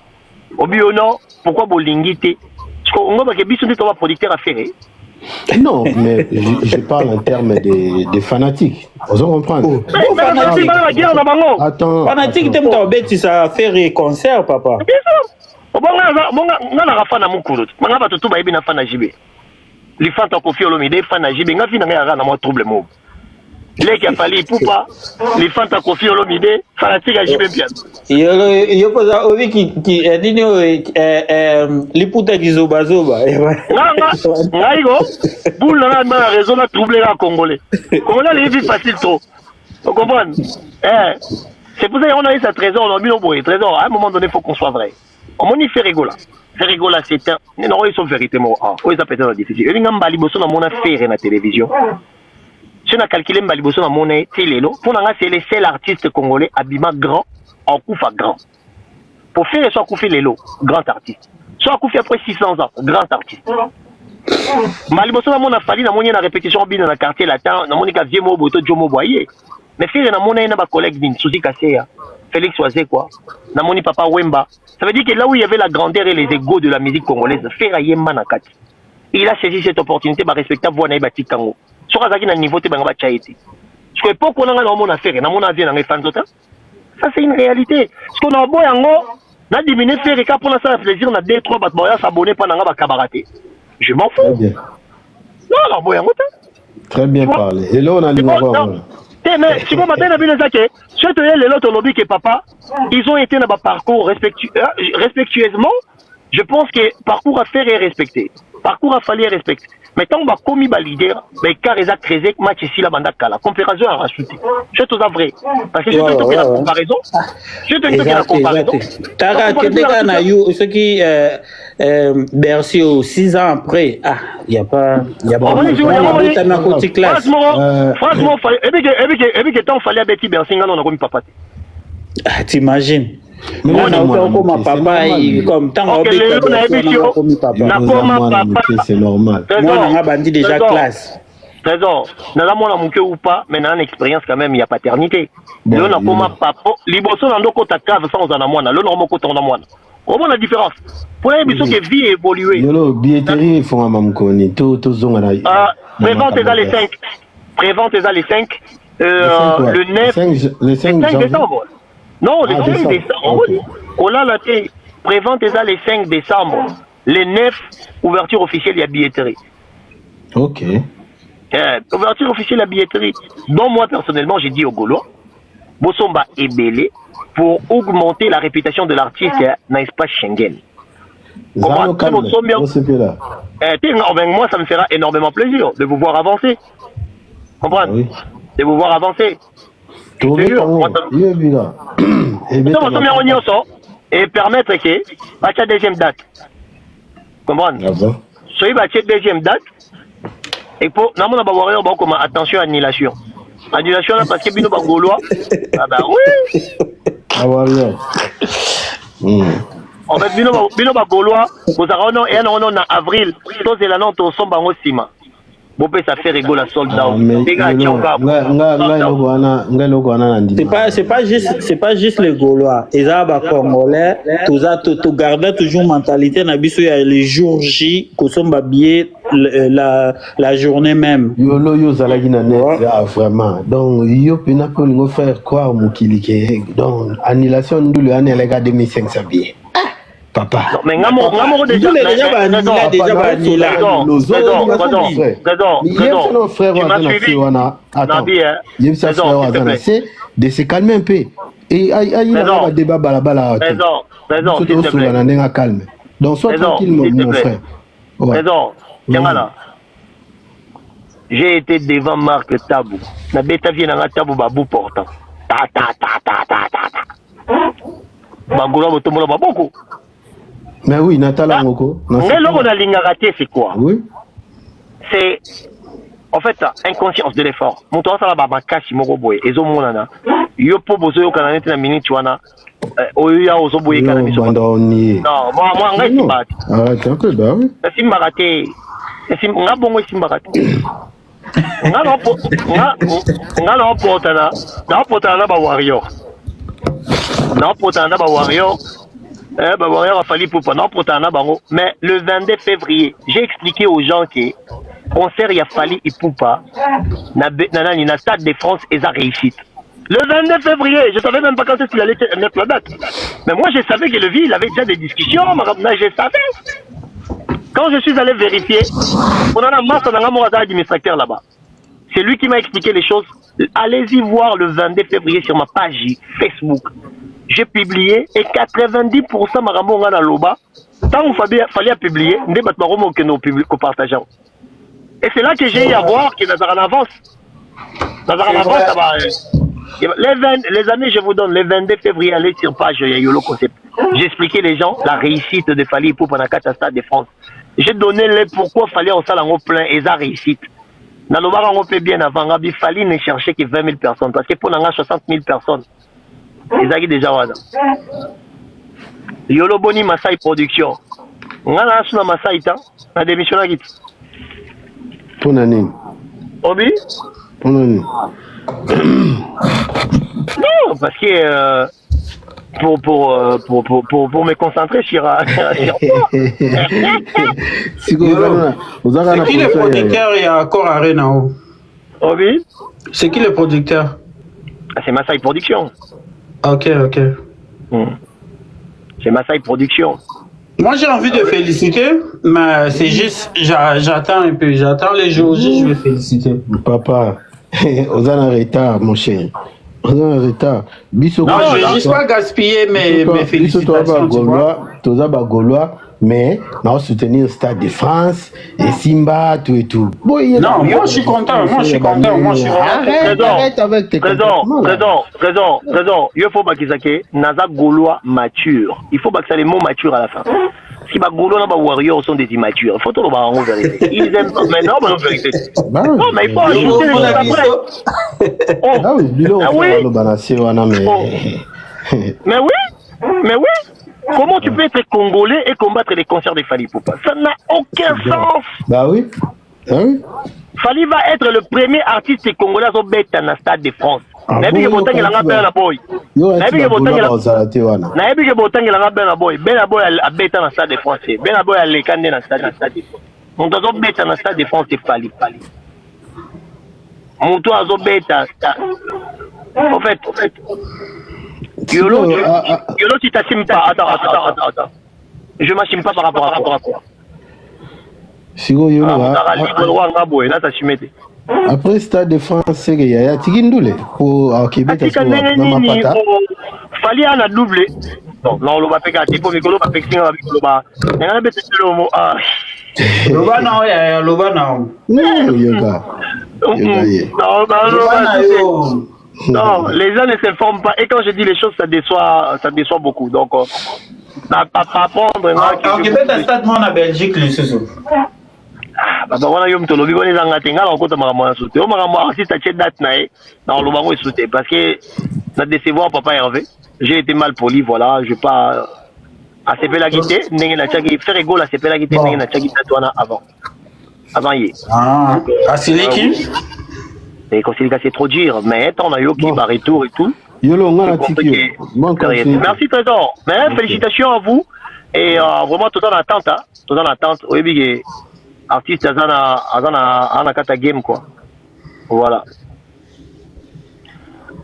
Obi non, pourquoi bolingi te? Parce qu'on va que biso te va producteur à faire. Non, mais je parle en termes des fanatiques. Vous comprenez? Attends. Fanatique, tu m'as dit ça faire des concerts, papa. Nga na fana mukuru. Manga ba tutu ba ibi na fana jibe. Li fanta ko fiolo mi de fana jibe nga fina nga na mo trouble mo. Leki a Fali Poupa, li fanta ko fiolo mi de fanatique jibe bien. Yo poza ovi ki nini li puta gizoba zoba. Nga igo boule na ma raison na trouble la congolais. Congolais les vit facile trop. Vous comprenez? C'est pour ça qu'on a eu ce trésor, on a mis au bout. Trésor, à un moment donné, il faut qu'on soit vrai. On m'y fait rigoler. Fait rigoler, c'est un. Non, ils sont vérité, moi. Oui, ça peut être difficile. Et nous, Baliboso, on a fait la télévision. Si on a calculé Baliboso, on a télé, pour nous, c'est le seul artiste congolais habillement grand, en Koufa grand. Pour faire soit Koufi Lelo, grand artiste. Soit Koufi après 600 ans, grand artiste. Baliboso, on a fallu, on a une répétition dans le quartier latin, on a une vieux mot, Jomo Boyer. Mais faire na mona na collègue din Souzi Kasseya, Félix Oazé quoi, na moni papa Wemba. Ça veut dire que là où il y avait la grandeur et les égos de la musique congolaise, faire Yemba na kati. Il a saisi cette opportunité ba respecter voix na Ibati Kango. Sur azaki na niveau te banga chaiti. Parce que époque on a na mona faire, na mona vient na fanzota. Ça c'est une réalité. Parce qu'on a beau yango, na diminuer faire ka pour ça plaisir na 2 3 bat boya s'abonner pendant nga ba kabaraté. Je m'en fous. Non, la boya yango. Très bien parlé. Et là on a numéro. Mais si vous m'avez dit que surtout les autres lobbies que papa, ils ont été dans leur parcours respectueusement. Je pense que parcours à faire est respecté. Parcours à falloir respecter. Mais tant qu'on va commis leader, mais car ils ont créé match ici la bande la comparaison a rajouté. C'est tout vrai. Parce que c'est tout la comparaison. C'est tout la comparaison. Tara Kedeka na you ce qui Bercy 6 ans après. Ah, il y a pas franchement et puis que tant fallait Betty Bercy on a commis papa. T'imagines? Moi, comme papa, comme tant c'est normal. Moi, on a bandit déjà classe. Trésor, dans la mon amour ou pas, mais dans l'expérience quand même, il y a paternité. Là, on a comme papa, liboso dans nos côtés cave sans en amour, là, on a mon côté en amour. Comment la différence? Pour les bisous qui vie évoluer. Yolo, billetterie, ils font un mamkoni, tout zone à prévente est à les 5. Prévente est à les 5. Le 9. Le 5 décembre. Non, le 5 décembre. On a la prévente est à les 5 décembre. Le 9, ouverture officielle, il y a billetterie. Ok. Ouverture officielle à billetterie. Donc moi personnellement, j'ai dit au Gaulois, Bossomba est belé pour augmenter la réputation de l'artiste dans l'espace Schengen. Moi, ça me fera énormément plaisir de vous voir avancer. Comprendre? Oui. De vous voir avancer. Et permettre que la deuxième date. Comprendre? Soyez la deuxième date. Et pour nous avons comme attention à l'annulation. Annulation là parce que bino ba Gaulois. Ah bah oui. Ah ouais. En fait bino ba Gaulois, vous avez et en avril, tous les lanons to somba ngo sima. Bon peut ça fait rigoler sold out. C'est pas juste les Gaulois. Ils ont Congolais, tout garder toujours mentalité na biso ya les jours J ko somba billet la journée même. Yo zalagi na net vraiment. Donc yo pena ko ngo faire croire mukili ke donc annulation ndulu ane lega 2500 billets. Papa. Non, mais ngamo déjà de se calmer un peu. Et il y a un débat balabala. Raison, s'il te plaît. Calme. Donc sois tranquille mon frère. Raison. J'ai été devant Marc Tabou. Na beta vient na Tabou babou portant. Ta. Bagula botomola baboko. Mais oui, Natala Moko. Mais là, on a l'ingaraté, c'est quoi? Oui. C'est, en fait, inconscience de l'effort. Mon toit, ça va ba kashi moko boy. Ezo monana. Yo po bozo yo kana neti na minute wana. Oyo ozo boye kana miso. Non, moi ngai simbati. Ah, t'inquiète, bah oui. Simbaraté. Nga bongo simbaraté. Nga no portana. Na portana ba warrior. Na portana ba warrior. Mais le 22 février, j'ai expliqué aux gens que concert il a fallu Ipupa, na Stade de France et ça réussit. Le 22 février, je savais même pas quand est-ce qu'il allait mettre la date. Mais moi je savais que le vie, il avait déjà des discussions, je savais. Quand je suis allé vérifier, on a masse administrateur là-bas. C'est lui qui m'a expliqué les choses. Allez-y voir le 22 février sur ma page Facebook. J'ai publié et 90% marambo ngana loba. Tant qu'il fallait publier, nous batmarons que nous partageons. Et c'est là que j'ai eu à voir que dans en avance. Dans en avance, ça va. Les amis, je vous donne, le 22 février, allez sur page Yolo Concept. J'ai expliqué les gens la réussite de Fali pour Panakata Stade de France. J'ai donné les pourquoi Fali au salon plein et ça réussite. Dans le bar, on peut bien avant, il fallait ne chercher que 20 000 personnes parce que pour nous 60 000 personnes. Ils ont déjà wada. Yolo Boni Masai Production. On a la Masai ta, la démission là git. Pour nani? Obi? Pour nani? Non, parce que pour me concentrer sur C'est qui le producteur et encore Arena? Obi? C'est qui le producteur? C'est Masai Production. Ok. C'est Masai Production. Moi j'ai envie de féliciter, mais c'est juste, j'attends un peu, j'attends les jours, je vais féliciter. Papa, on est en retard, mon chéri. On est en retard. Non, je ne vais pas gaspiller mes félicitations. Tu es Gaulois, mais on va soutenir le Stade de France et Simba, tout et tout. Non, moi je suis content, Arrête avec tes raison. Il faut pas qu'ils aient Naza Gaulois mature. Il faut pas que ça les mots matures à la fin. Si les Gaulois et les Warriors sont des immatures, il faut tout le monde en vérité. Ils aiment pas, mais non, mais en vérité. Non, mais il faut ajouter les choses après. Mais oui. Comment tu peux être congolais et combattre les concerts de Fali Ipupa? Ça n'a aucun sens. Bah oui. Fali va être le premier artiste congolais à bête dans le Stade de France. Nabi ke botangi langa bena boy. Nabi ke botangi langa boy. Bena boy a beta dans Stade de France. Bena boy a lekande dans Stade de France. On doit beta dans Stade de France et Fali. Mon toi a beta. En fait. Yolo, tu t'assumes pas. Attends. Je m'assume pas par rapport à quoi? Siko yo après Stade de France, c'est qu'il y a Tigindoule pour Québec. Fallait à la double. Non, le va péter pour Mikolo, va péter avec le bas. Il y a un petit peu le mot. Non, les gens ne s'informent pas. Et quand je dis les choses, ça déçoit beaucoup. Donc, pas prendre. En Québec, un stade en Belgique, les sous. Voilà, yo mtolo bigo les angatenga la kota makamwa sauté. O makamwa si ta date na dans le bango sauté parce que na décevoir papa Hervé. J'ai été mal poli, voilà, je pas assez la guité, n'engé na tchaki faire égol assez la guité n'engé na tchaki tatouana avant hier. Ah, Asiliki. Et quand c'est trop dur, mais tant on a eu qui va retour et tout. Yolo on a tiki. Merci Trésor. Mais félicitations à vous et vraiment tout en attente, tout en attente. Oui, big artiste azana kata game quoi. Voilà.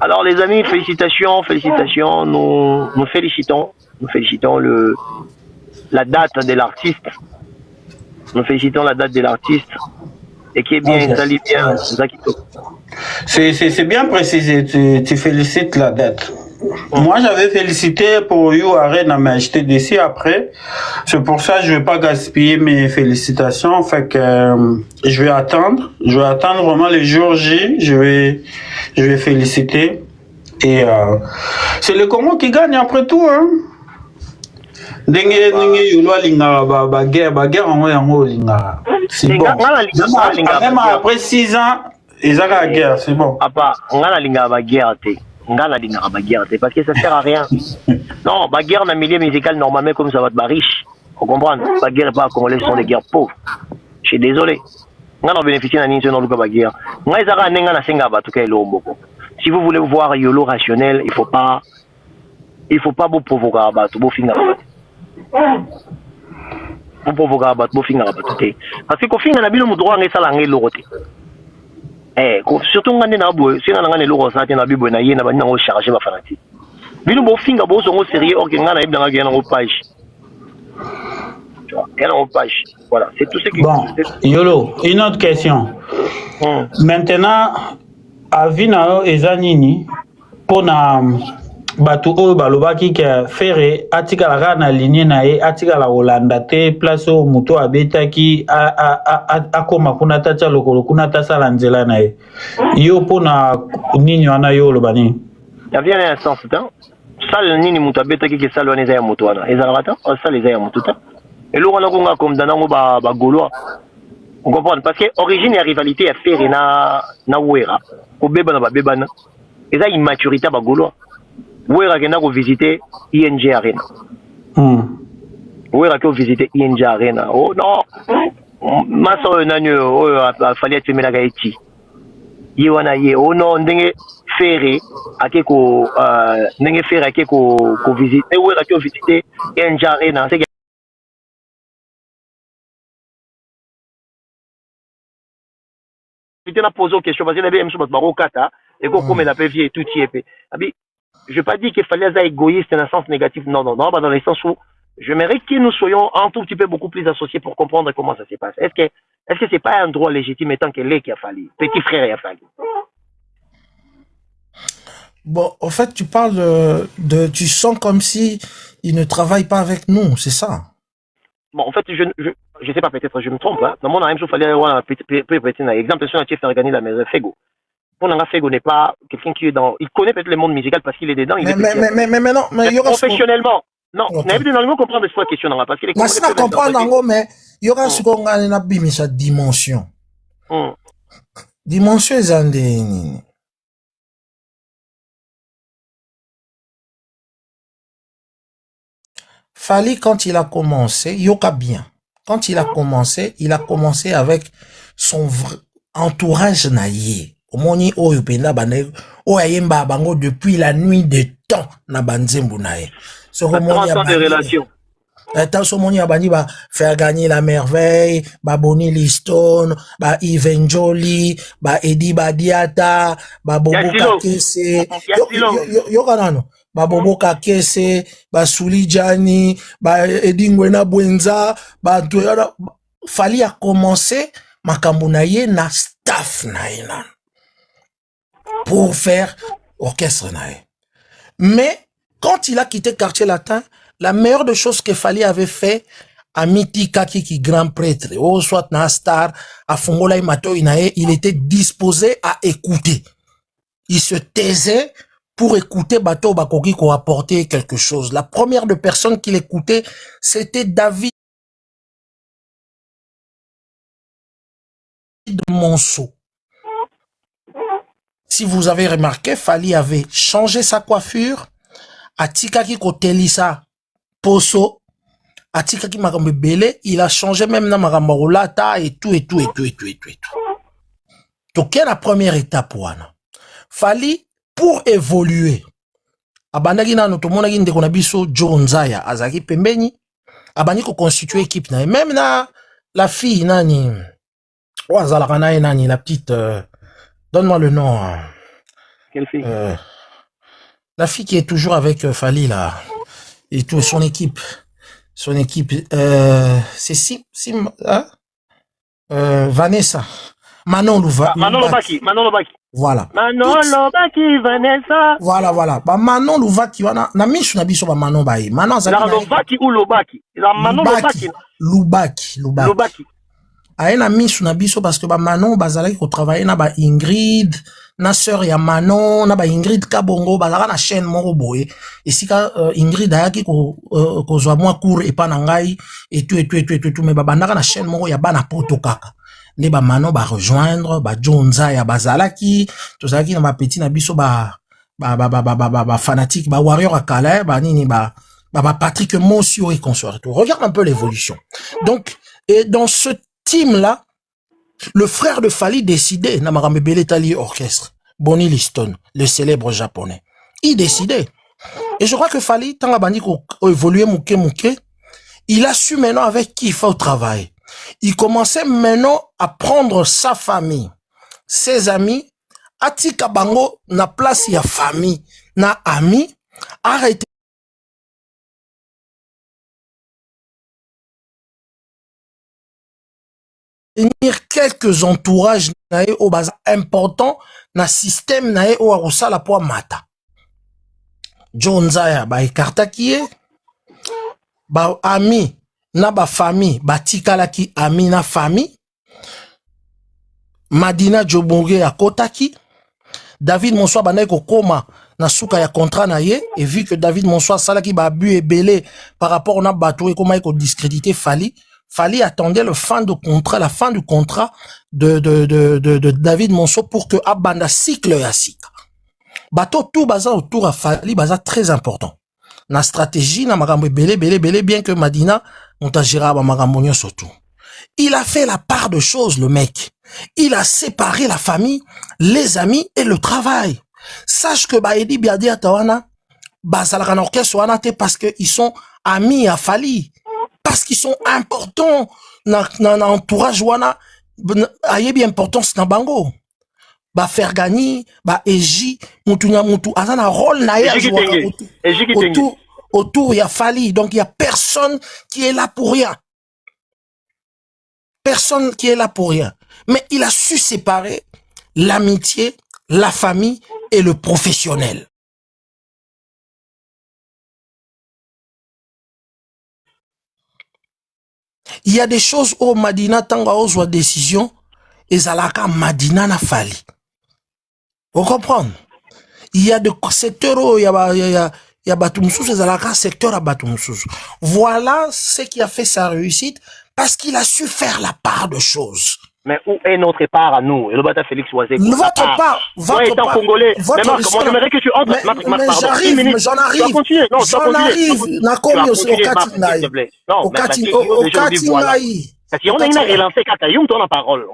Alors les amis, félicitations, nous félicitons la date de l'artiste. Nous félicitons la date de l'artiste et qui est bien installé bien. C'est bien précisé, tu félicites la date. Moi, j'avais félicité pour You Arena, mais j'étais déçu après. C'est pour ça que je vais pas gaspiller mes félicitations. Fait que je vais attendre vraiment les jours J. Je vais féliciter. Et c'est le Congo qui gagne après tout, hein. Dengue yolo linga ba guerre en linga. C'est bon. Même après 6 ans, ils ont la guerre, c'est bon. Papa, on a la linga ba guerre parce que ça sert à rien. Non, la guerre dans le milieu musical normalement comme ça va être riche. Vous comprenez? La guerre pas congolais sont des guerres pauvres. Je suis désolé. On a bénéficié d'un incident de la guerre. Si vous voulez voir yolo rationnel, il faut pas vous provoquer vous finir. Vous provoquer vous finir parce que quand finir na bino droit ngesa la ngelo roté. Surtout ngane na boy, si na ngane lo rosa na bibo na yena ba ngo charger ba fanatique. Bino bo finga bo so ngo sérieux ok ngana ibda nga gena ngo page. Voilà, c'est tout ce qui. Bon, Yolo, une autre question. Maintenant, Avina Ezanini, pour na batu o balobaki ke fere atikala na ligne na e atikala Holanda te place o muto abetaki akoma kuna tacha lokolo kuna tasala nzela na e. Yo pona nini wana yo lobani. Ya vient un instant temps. Sal nini muto abetaki ke salwa ya muto wana. Ezalata, sal ya muto ta. Et là, on a comme dans ba Gaulois. On comprend parce que origine et rivalité à faire na Ouera. Au bébana ba bébana. Et ça immaturité ba Gaulois. Ouera qui n'a pas visité ING Arena. Ouera qui a visité ING Arena. Oh non. Ma soeur nanyo oh fallait être la Gaïti. Yewana ye oh non ndenge ferré akeko ndenge ferré akeko ko visiter Ouera qui a visité ING Arena. C'est je pose aux questions parce que les sur votre kata et comme la PV et tout y est. Je vais pas dire qu'il fallait être égoïste dans le sens négatif, non, dans le sens où j'aimerais que nous soyons un tout petit peu beaucoup plus associés pour comprendre comment ça se passe. Est-ce que c'est pas un droit légitime étant que l'est qui a fallu, petit frère a fallu. Bon, en fait, tu parles tu sens comme si il ne travaille pas avec nous, c'est ça? Bon, en fait, je sais pas, peut-être je me trompe. Hein. Dans mon âme, il fallait avoir un petit exemple. Si on a fait gagner la maison Fego. Pour un Fego n'est pas quelqu'un qui est dans. Il connaît peut-être le monde musical parce qu'il est dedans. Mais non, mais il y aura. Professionnellement. Non, on a dans le comprendre cette question parce qu'il est. Mais ça comprendre mais il y aura ce qu'on a une abîme sa dimension. Dimension est Fali, quand il a commencé, Yoka bien. Quand il a commencé avec son entourage naïe. Omoni oyupenda bane oyemba bango depuis la nuit des temps na banzembu naïe. Ce romoni a des relations. Tant moni abani ba faire gagner la merveille, ba Bonnie Liston, ba Evanjoli, ba Eddie Badiata, ba Bobo Kakese. Yoka nano. Ba Bobo Kakese, ba Souli Jani, ba Eddie Ngwena Bwenza, ba Toyara. Fali a commencé makambo na ye na staff na ye nan pour faire orchestre na ye. Mais quand il a quitté Quartier Latin, la meilleure des choses que Fali avait fait à Miti Kaki qui grand prêtre, ou soit na star, à Fongola Mato Inae, il était disposé à écouter. Il se taisait pour écouter Bato Bakoki qui apporter quelque chose. La première de personnes qu'il écoutait, c'était David Monceau. Si vous avez remarqué, Fali avait changé sa coiffure, Atikaki Kotelisa Poso, Atikaki Makambe Bele, il a changé même na Makambe Rolata et tout. Donc, quelle est la première étape, wana? Fali, pour évoluer, abandaki na notomonaki ndeko na biso Joe Nzaya, azaki pembeni, abandi ko constituer équipe na, même na la fille nani, Ouazalaka na nani, la petite, donne-moi le nom. Quelle fille? La fille qui est toujours avec Fali là, et tout son équipe, c'est hein? Vanessa, Manon Lobaki. Voilà. Manon Lobaki, Vanessa. Voilà. Bah Manon Lubaki, wana na misu na biso ba Manon bae. Manon La Lobaki ou Lobaki? La Manon Lobaki. Lubaki. Aye na misu na biso parce que ba Manon bazalaki ko travailler na ba Ingrid, na sœur ya Manon, na ba Ingrid Kabongo bazalaka na chaîne moko boye. Et si ka Ingrid ayaki ko zwa mwa cours et pas na ngai et tout mais ba bandaka na chaîne moko ya bana poto kaka. Ne ba Manon ba rejoindre ba Jonza ya bazalaki, tozalaki na ba petit na biso ba fanatique ba warrior akala ba nini ba Patrick Monsieur et consort. Regarde un peu l'évolution. Donc et dans ce team là, le frère de Fali décidait, Namarambe Beletali orchestre, Bonnie Liston, le célèbre japonais. Il décidait. Et je crois que Fali, tant abandi ko évoluer mouké, il a su maintenant avec qui il faut travailler. Il commençait maintenant à prendre sa famille, ses amis, atika bango na place ya famille, na ami, arrêter quelques entourages nae au bas important na système nae au arosa la poa mata. Jonzaya ba ekartaki ba ami na ba famille ba tikalaki ami na famille. Madina Jobonge a kotaki. David Monsoa banaye ko koma na suka ya contrat na ye, et vu que David Monsoa salaki ba bu et belé par rapport na bateau et comment il ko discréditer Fali attendait la fin du contrat de David Monceau pour que abanda cycle ya sika. Bateau tout baza autour à Fali baza très important. Na stratégie na makambo belé bien que Madina montagira ba makambo nyonso tout. Il a fait la part de choses, le mec. Il a séparé la famille, les amis et le travail. Sache que Baedi Biadi Atawana, Basalaka orchestre wana te parce que ils sont amis à Fali. Parce qu'ils sont importants dans l'entourage wana, ayebi importance na bango. Ba Fergani, ba Eji, mutu azana rôle na ya autour ya Fali. Donc il y a personne qui est là pour rien. Personne qui est là pour rien. Mais il a su séparer l'amitié, la famille et le professionnel. Il y a des choses où Madina tanga ozwa décision et zalaka Madina na Fali. Vous comprenez? Il y a des secteurs où il y a Batumsous et zalaka secteur à Batumsous. Voilà ce qui a fait sa réussite parce qu'il a su faire la part de choses. Mais où est notre part à nous? Et le bata Félix Oisé. Votre part, étant congolais. Mais Marc, moi j'aimerais que tu entres. Mais j'arrive, j'en arrive. Tu vas continuer. Non, j'en arrive. Nakomi au Katinaï. Au Katinaï. Parce qu'on a une relancée quand tu as la parole.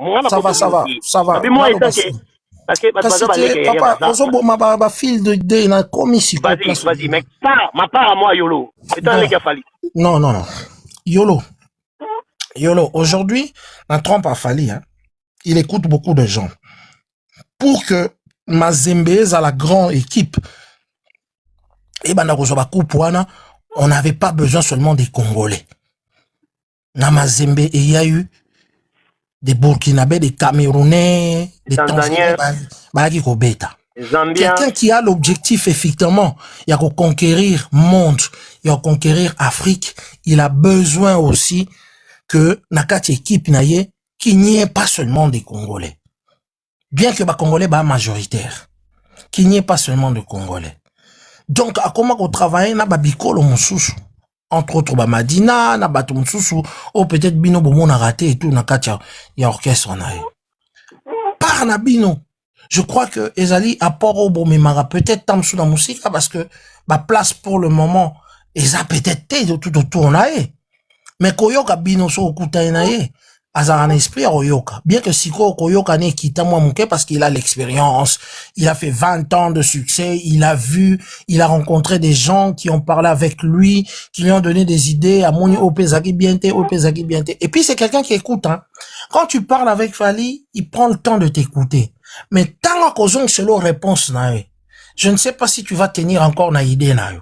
Ça va. Mais moi, parce que papa, on ma fille de na commission. Vas-y, mais ma part à moi Yolo. C'est un les Fali. Non. Yolo, aujourd'hui, la trompe a Fali, hein. Il écoute beaucoup de gens. Pour que Mazembe à la grande équipe, et on n'avait pas besoin seulement des Congolais. Na Mazembe, il y a eu des Burkinabés, des Camerounais, des Tanzaniens, quelqu'un qui a l'objectif, effectivement, il y a qu'à conquérir monde, il y a qu'à conquérir Afrique, il a besoin aussi que Nakati équipe naye, qu'il n'y ait pas seulement des Congolais. Bien que les Congolais soient majoritaires, qu'il n'y ait pas seulement de Congolais. Donc, à comment on travaille, na babikolo mususu. Entre autres, Madina, na bato mususu, ou peut-être bino bomo na raté et tout, na katia, y a orchestre na ye. Par na bino, je crois que Ezali apport au bon memara, peut-être tam sous la musique, parce que, ma place pour le moment, Eza peut-être té tout autour na ye. Mais koyoka bino so okuta na ye, azar un esprit à Oyoka. Bien que Siko Koyoka n'est quitté moi mouké parce qu'il a l'expérience, il a fait 20 ans de succès, il a vu, il a rencontré des gens qui ont parlé avec lui, qui lui ont donné des idées à Moni Opezaki Biente. Et puis c'est quelqu'un qui écoute, hein. Quand tu parles avec Fali, il prend le temps de t'écouter. Mais tant à cause solo réponse nae, je ne sais pas si tu vas tenir encore na idée nae.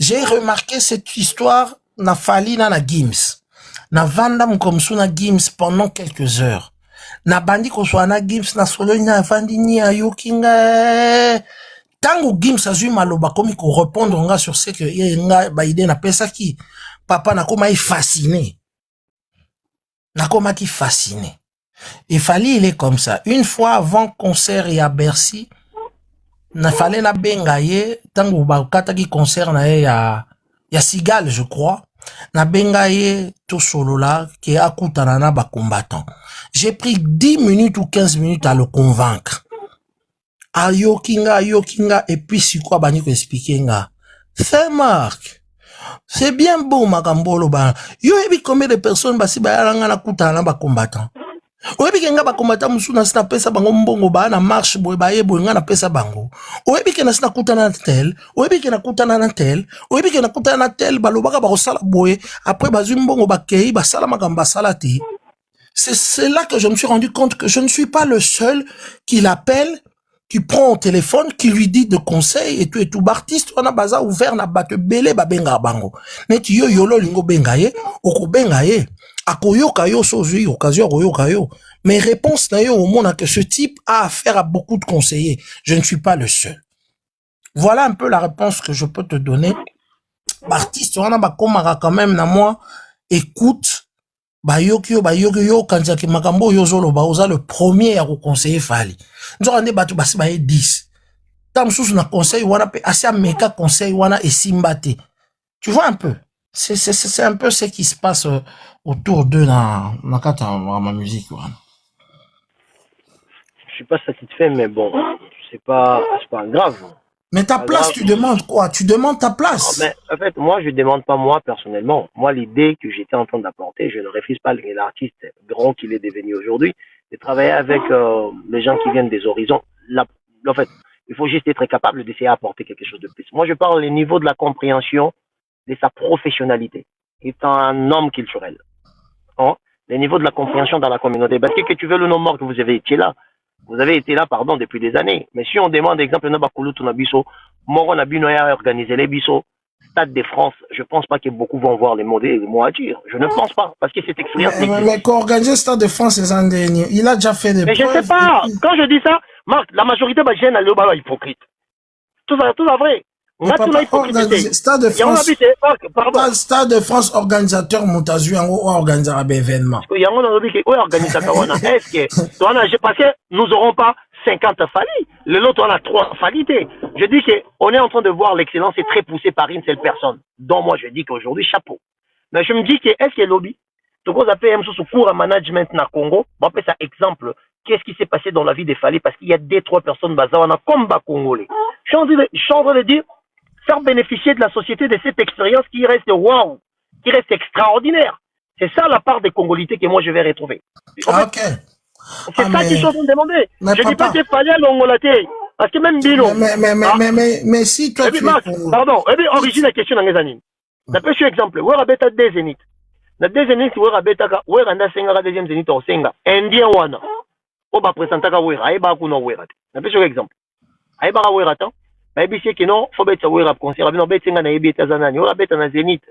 J'ai remarqué cette histoire na Fali na Gims. Na vanda mkomsu na Gims pendant quelques heures. Na bandi koswa na Gims na solo na vandi ni ayokinga. Tango Gims azui maloba komi ko répondre nga sur ce que nga ba idée na pesa ki papa na koma fasciné. Na koma ki fasciné. Et Fali il est comme ça. Une fois avant concert et à Bercy, na fallait na bengaye tango ba kataki concert na ya Sigal je crois. Na bengaye tout solo là qui a kutana ba combattant. J'ai pris 10 minutes ou 15 minutes à le convaincre. Ayo kinga et puis si quoi bani ko expliquer nga. Fais Marc. C'est bien beau makambolo ba. Yo ebi combien de personnes basi ba yanga na kutana ba combattant. Oyebi kenga ba combattant musuna sina pesa bango mbongo ba na marche boy ba yebo nga na pesa bango. Oyebi kena sina kutana na tel, oyebi kena kutana na tel, oyebi kena kutana na tel balobaka ba kosala boy après ba zui mbongo ba kei ba sala makamba salati. C'est là que je me suis rendu compte que je ne suis pas le seul qui l'appelle, qui prend au téléphone, qui lui dit de conseils et tout. Bartiste, on a baza ouvert na bate belé ba benga bango. Net yo yolo lingo bengaye, oko bengaye. Akoyoka yo sozui, occasion akoyoka yo. Mes réponses na yo au monde que ce type a affaire à beaucoup de conseillers. Je ne suis pas le seul. Voilà un peu la réponse que je peux te donner. Artiste, on a bakomara quand même na moi. Écoute, yo kanjaki makambo yo zolo ba oza le premier à vous conseiller Fali. Nzorande batu basi ba 10. Tam sous na conseil wana pe assez meka conseil wana et simbate. Tu vois un peu. C'est un peu ce qui se passe autour d'eux dans ma musique. Ouais. Je suis pas satisfait, mais bon, c'est pas grave. Mais ta place, tu demandes quoi? Tu demandes ta place. Non, mais en fait, moi, je demande pas moi personnellement. Moi, l'idée que j'étais en train d'apporter, je ne refuse pas l'artiste grand qu'il est devenu aujourd'hui, de travailler avec les gens qui viennent des horizons. En fait, il faut juste être capable d'essayer d'apporter quelque chose de plus. Moi, je parle au niveau de la compréhension de sa professionnalité, étant un homme culturel. Hein? Le niveau de la compréhension dans la communauté. Parce que tu veux le nom mort que vous avez été là. Vous avez été là, pardon, depuis des années. Mais si on demande, exemple, Nobakulu Tunabiso, Moro Nabino a organisé les Bisso, Stade de France, je pense pas que beaucoup vont voir les mots à dire. Je ne pense pas, parce que cette expérience... Mais qu'organiser Stade de France, c'est un dernier. Il a déjà fait des preuves. Mais je sais pas. Quand je dis ça, Marc, la majorité des jeunes, elle est hypocrite. Tout ça vrai. Stade de France, Stade de France organisateur Montazu ou organisateur d'événements. Est-ce que parce que nous n'aurons pas 50 Fali, le lot on a 3 falités. Je dis qu'on est en train de voir l'excellence est très poussée par une seule personne. Donc moi je dis qu'aujourd'hui chapeau. Mais je me dis que est-ce que lobby, tout ce qu'on appelle ce cours à management na Congo, on peut ça exemple. Qu'est-ce qui s'est passé dans la vie des Fali parce qu'il y a 2-3 personnes basawana comme bas congolais. Je suis en train de dire faire bénéficier de la société de cette expérience qui reste waouh, qui reste extraordinaire. C'est ça la part des Congolités que moi je vais retrouver. En fait, okay. C'est ça qu'ils sont en train de demander. Je ne dis pas qu'il fallait l'ongolaté. Parce que même Bilo. Mais si toi tu es... Pardon, origine la question dans les années. Ça peut être exemple. Où est la des zéniths? La des zéniths, où est la où est la deuxième zénith au Senga? Indien wana. Où est la présentaka où est la où est la. Ça peut être exemple. Aïba où est la. bayebisi ke non faut beta wera concert bino betinga na yebi etazanani ora beta na Zénith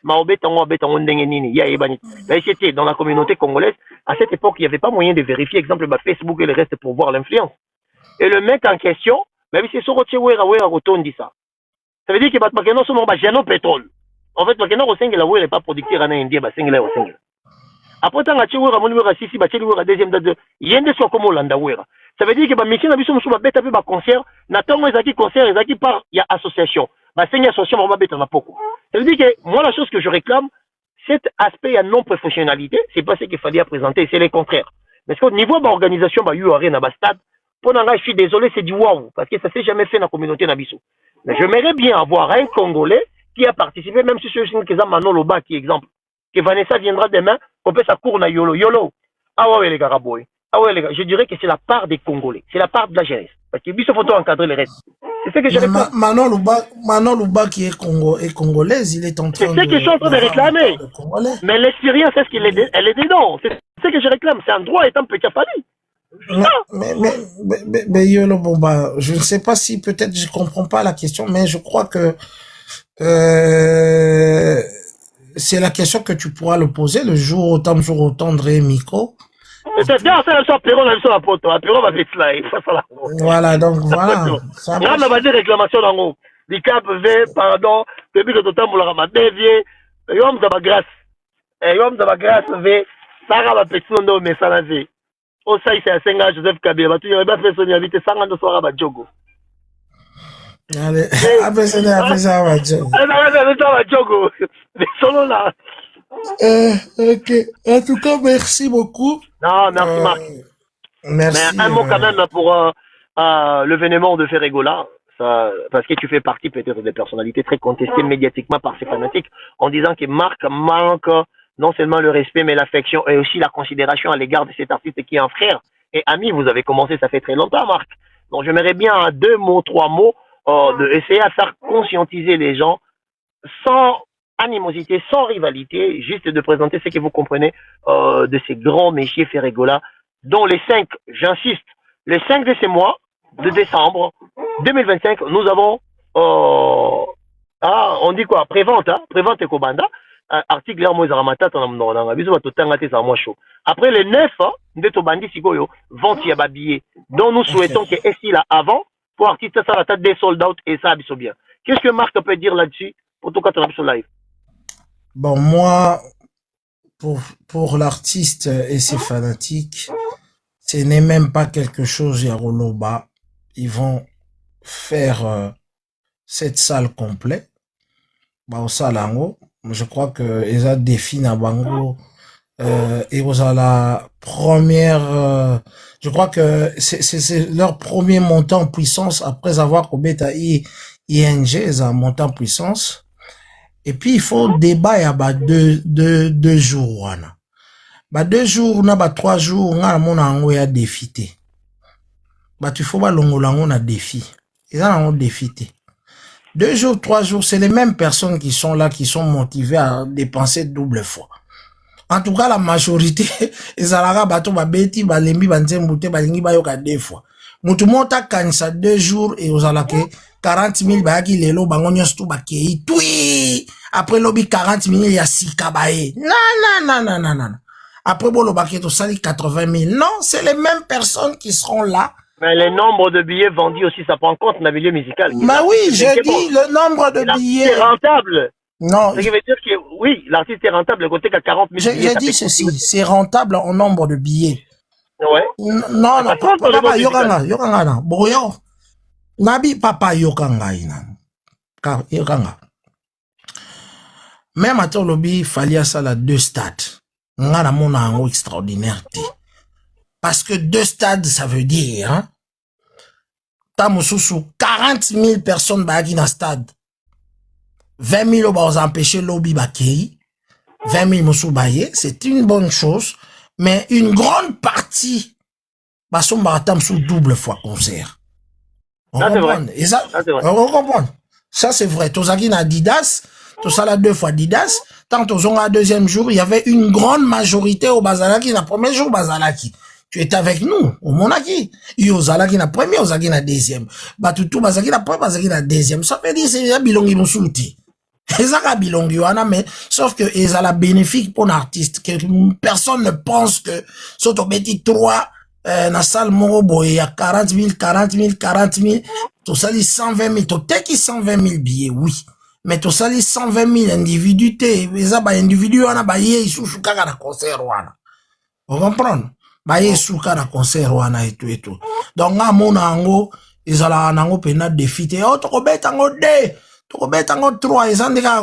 ma obeta ngo ndenge nini ya yebani bayebisi dans la communauté congolaise à cette époque il y avait pas moyen de vérifier exemple Facebook et le reste pour voir l'influence et le mec en question bayebisi soko tie wera rotondi ça veut dire que bat makeno so ba geno pétrole en fait makeno ko sengela wera pas producteur na indien ba sengela ko sengela après tant tie wera moni wera sisi ba tie wera deuxième date yende so comme Landa wera. Ça veut dire que mission na biso musu ba beta pe ba concert na tongo ezaki concert ezaki par il y a association ba seigne association ba beta na poko. Ça veut dire que moi la chose que je réclame cet aspect à non professionnalité c'est pas ce qu'il fallait présenter c'est le contraire. Mais au niveau de l'organisation ba URE na ba stade pour nanga je suis désolé c'est du waouh parce que ça s'est jamais fait dans la communauté na biso. Mais j'aimerais bien avoir un Congolais qui a participé même si c'est que ça Manon Loba qui exemple que Vanessa viendra demain qu'on peut sa cour na yolo ah ouais les gars boy. Ah ouais les gars, je dirais que c'est la part des Congolais, c'est la part de la jeunesse. Parce que Bissot faut encadrer le reste. C'est ce que je réclame. Manon Louba qui est congolaise, il est en train de... C'est ce que je suis en train de réclamer. Mais l'expérience, elle est dedans. C'est ce que je réclame. C'est un droit étant petit à fallu. Mais Yolo Bomba, je ne sais pas si peut-être je comprends pas la question, mais je crois que c'est la question que tu pourras le poser le jour autant André Miko. Voilà, donc voilà. On a des réclamations dans l'eau. Les cap pardon, depuis que tout le monde a dévié, yom de ma grâce. Yom de ma grâce, Sarah va petit nom, mais ça l'a vu. Au sai, c'est à 5 ans, Joseph Kabila, tu n'as pas fait son invité 100 ans de soir à Djogo. Allez, après ça, va Djogo. Djogo. Mais solo là. Ok. En tout cas, merci beaucoup. Non, merci Marc. Merci. Mais un mot quand même pour l'événement de Ferregola, parce que tu fais partie peut-être des personnalités très contestées médiatiquement par ces fanatiques, en disant que Marc manque non seulement le respect, mais l'affection et aussi la considération à l'égard de cet artiste qui est un frère et ami. Vous avez commencé, ça fait très longtemps, Marc. Donc j'aimerais bien 2 mots, 3 mots, essayer à faire conscientiser les gens sans animosité, sans rivalité, juste de présenter ce que vous comprenez de ces grands messieurs Ferregola, dont les 5, j'insiste, les 5 de ces mois de décembre 2025, nous avons, on dit quoi, prévente et Kobanda, article là, moi, après les 9, de Bandi Sigoyo, vente Yababié, dont nous souhaitons que ici là, avant, pour artiste, ça va être des sold out et ça, bien. Qu'est-ce que Marc peut dire là-dessus, pour tout cas, sur live? Bon, moi, pour l'artiste et ses fanatiques, ce n'est même pas quelque chose, Yaroloba. Ils vont faire cette salle complète. Bah, au salango, je crois que ils ont défini à Bango, et aux la première, je crois que c'est leur premier montant en puissance après avoir combattu ING, ils ont monté en puissance. Et puis, il faut débat, il y a deux jours, bah 2 jours, on a 3 jours, on a mon a défité. Bah tu faut pas longolango na défi. Ils ont défité. 2 jours, 3 jours, c'est les mêmes personnes qui sont là, qui sont motivées à dépenser double fois. En tout cas, la majorité, ils ont bateau ba beti ba lembi ba nzembute ba lingi ba yoka 2 fois. Mutu monta kanisa 2 jours et aux alake 40 000 ba ki lelo bango nyonso ba kei tui. Après lobby 40 000 ya sika bae. Non. Après bon le baquet au sali 80 000. Non, c'est les mêmes personnes qui seront là. Mais le nombre de billets vendus aussi, ça prend en compte dans le milieu musical. Mais oui, je dis le nombre de billets. C'est rentable. Non. Ce qui veut dire que oui, l'artiste est rentable, le côté qu'à 40 000 billets. J'ai dit ceci, c'est rentable en nombre de billets. Ouais. Non, papa, yokanga na. Boyo. Nabi papa yokanga ina. Yokanga. Même à ton lobby, il fallait ça la 2 stades. On a mon ango extraordinaire. Parce que 2 stades, ça veut dire, hein, Tamousou, 40 000 personnes dans un stade. 20 000 ont empêché lobby bakei. 20 000 moussou baye, c'est une bonne chose. Mais une grande partie, sont baratam sous double fois concert. On comprend. Et ça, on comprend. Ça, c'est vrai. Tozaki na Adidas, tout ça là 2 fois Adidas. Tant aux 2e jour, il y avait une grande majorité au Bazalaki, le premier jour Bazalaki. Tu étais avec nous, au Monaki. Yozalaki na premier, Ozaki na deuxième. Batutu, Bazaki na premier, Bazaki na deuxième. Ça veut dire, c'est un bilongi moussouti. Ezaka bilongi wana, mais, sauf que, ezala bénéfique pour l'artiste, que personne ne pense que, surtout, beti 3, na salle morobo, il y a 40 000, 40 000, tout ça dit 120 000, tout teki 120 000 billets, oui. Mais tout ça dit 120 000 individus, eza ba individu wana, ba ye, isu kaka na concert wana. Vous comprenez? Ba ye, isu kaka na concert wana, et tout. Donc, nga mona ango, ezala nango pena défité, oh, toko bet ango de, toko bet ango 3, ezan deka,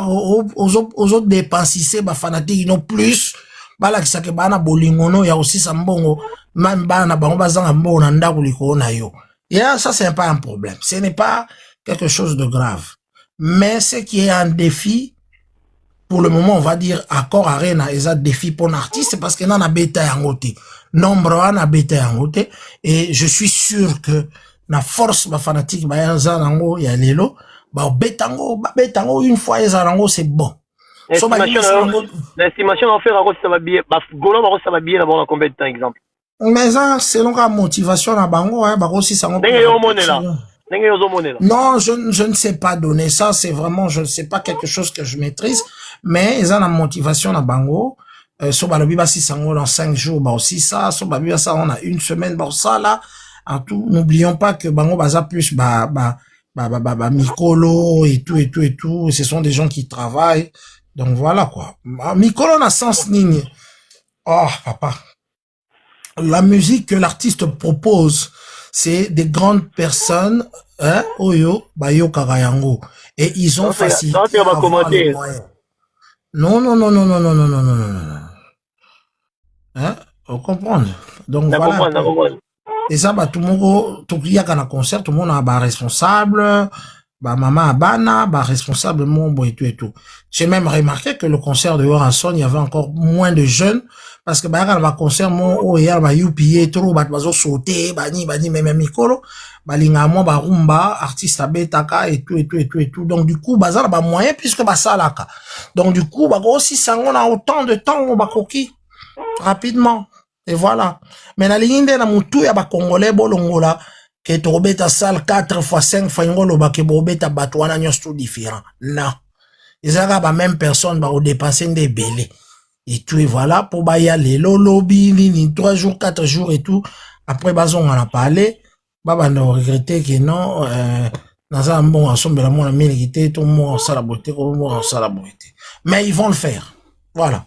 ozo dépensissé, ba fanatique, non plus, bala kisake bana bolingono, ya aussi sambongo, même bana bango bazanga mbongo na ndaku liko na yo. Yeah, ça c'est pas un problème. Ce n'est pas quelque chose de grave. Mais ce qui est un défi, pour le moment, on va dire, accord arena, et ça défi pour l'artiste, c'est parce que nan a bêta yangote. Nombre a bêta yangote. Et je suis sûr que, na force, ba fanatique, ba yanza nango, ya lelo, ba betango, une fois yango, c'est bon. L'estimation en fait, ça va bien. Golo, ça va bien d'abord dans combien de temps, exemple? Mais ça, selon la motivation, na bango, hein, bah aussi, ça non, je ne sais pas donner ça, c'est vraiment, je ne sais pas quelque chose que je maîtrise, mais ils ont la motivation na bango, so balobi ba si sango dans 5 jours, bah aussi ça, so babi ça, on a une semaine, bah ça là, en tout, n'oublions pas que bango baza plus, Mikolo, et tout, ce sont des gens qui travaillent, donc voilà quoi. Mikolo n'a sens nigne. Oh, papa. La musique que l'artiste propose, c'est des grandes personnes, hein, oyo, bayo karayango. Et ils ont facilité à avoir les moyens. Non. Hein, vous comprenez? Donc voilà. Et ça, bah, tout le monde, tout le monde a un concert, tout le monde a un responsable, bah, maman abana, bah, responsable, mon, et tout. J'ai même remarqué que le concert de Horanson, il y avait encore moins de jeunes, parce que, bah, quand le concert, mon, oh, il y a, bah, youpi, trop, bah, bazo sauter, bah, ni, même Mikolo, bah, lingamo, bah, rumba, artiste abetaka, et tout. Donc, du coup, bah, ça, bah, moyen, puisque, bah, ça, là, donc, du coup, bah, aussi, ça, on a autant de temps, bah, coquille, rapidement. Et voilà. Mais la ligne de la moutou, ya ba Congolais bolongola, que tu salle 4 fois 5 fois ngolo ba ke bobeta batwana nyos tout différent. Non. Ils ont ba même personne ba dépenser des belés. Et tout, et voilà, pour ba y aller, lobby, 3 jours, 4 jours et tout. Après, bazon on en a parlé. Baba n'a regretté que non, dans un bon ensemble, la monde a milité, tout le monde en salle beauté, tout le monde en salle beauté. Mais ils vont le faire. Voilà.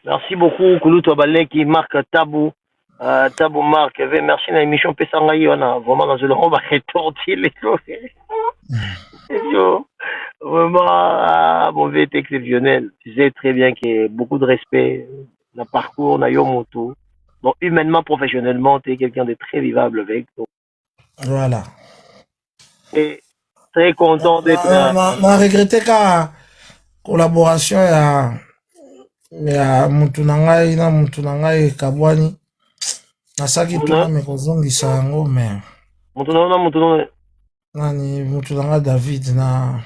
Merci beaucoup, Kouloutou Abalé qui marque Tabou. Tabou marque. Merci à l'émission Pessangaï. On a vraiment dans le rond, on va rétortir les choses. Vraiment, mon vie est exceptionnel. Tu sais très bien qu'il y a beaucoup de respect. Le parcours, on a Yomoto. Donc, humainement, professionnellement, tu es quelqu'un de très vivable avec. Donc. Voilà. Et très content d'être là. On a regretté qu'à collaboration, ya mutu na ngai kabwani nasaki tuna mekozongisa yango me mutu na nani mutu na ngai David na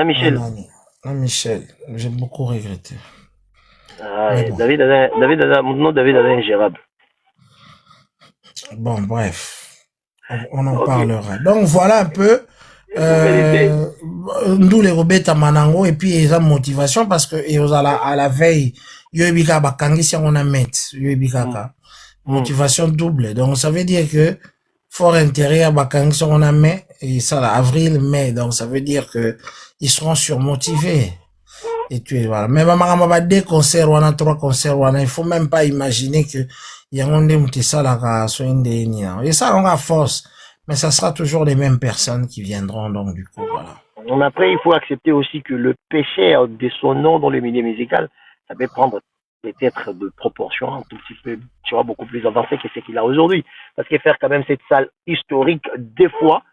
Michel j'ai beaucoup regretté. Bon. David est ingérable. Bon, bref, on en parlera. Donc voilà un peu nous les Robeta Manango et puis ils ont motivation parce que à la veille yoebika bakangi si on a met yoebika motivation double, donc ça veut dire que fort intérieur bakangi si on a met et ça là, avril mai, donc ça veut dire que ils seront surmotivés et tu voilà. Mais maman 2 concerts ou 3 concerts ou il faut même pas imaginer que il y a un des ça là et ça on a force. Mais ça sera toujours les mêmes personnes qui viendront, donc du coup, voilà. Après, il faut accepter aussi que le péché de son nom dans le milieu musical, ça peut prendre peut-être de proportions un tout petit peu, tu vois, beaucoup plus avancées que ce qu'il a aujourd'hui. Parce que faire quand même cette salle historique, des fois,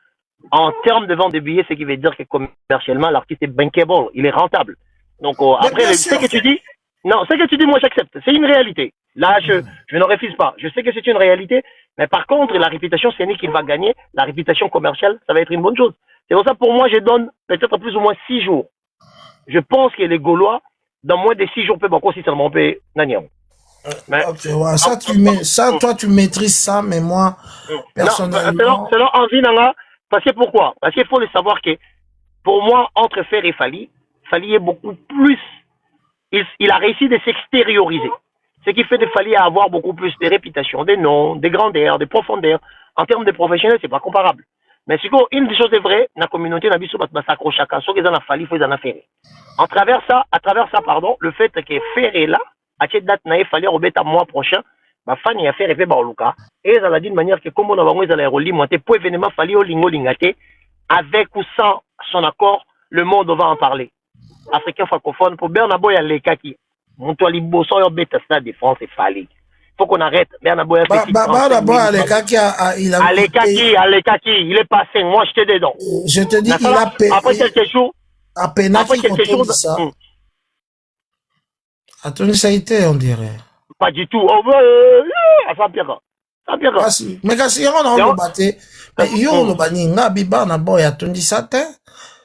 en termes de vente de billets, ce qui veut dire que commercialement, l'artiste est bankable, il est rentable. Donc, après, ce que tu dis, non, ce que tu dis, moi, j'accepte. C'est une réalité. Là, je ne refuse pas. Je sais que c'est une réalité. Mais par contre, la réputation scénique qu'il va gagner, la réputation commerciale, ça va être une bonne chose. C'est pour ça, pour moi, je donne peut-être plus ou moins 6 jours. Je pense que les Gaulois, dans moins de 6 jours, peuvent encore si seulement payer Naniao. Mais, Ok, ouais, ça, toi, tu maîtrises ça, mais moi, personnellement. selon envie, parce que pourquoi? Parce qu'il faut le savoir que, pour moi, entre Fer et Fali est beaucoup plus. Il a réussi de s'extérioriser. Ce qui fait de Fali à avoir beaucoup plus de réputation, des noms, des grandeurs, des profondeurs. En termes de professionnels, c'est pas comparable. Mais c'est une des choses est vraie, la communauté n'a pas s'accroche à ça, qu'ils en a Fali, ils en a Ferré. À travers ça, pardon, le fait que Ferré là, à cette date, il fallait remettre à mois prochain, ma fan y a fait rêver Baoluka. Et ça a dit de manière que, comme on a vraiment les relis, moi, pour événement, Fali au lingo lingate, avec ou sans son accord, le monde va en parler. Africain francophone, pour Bernabo, il y a les kaki. Mon toit libo, sans y bête ça de France, c'est Fali. Faut qu'on arrête. Bernabo, il y a les kaki, il a. Les kaki, il est passé. Moi, j'étais dedans. Je te dis, il a payé. Après quelques jours. Après quelques jours. À Tony, ça a été, on dirait. Pas du tout. Ça pire. Mais quand si on a battu, yo le baninga biba na boy a Tony ça te.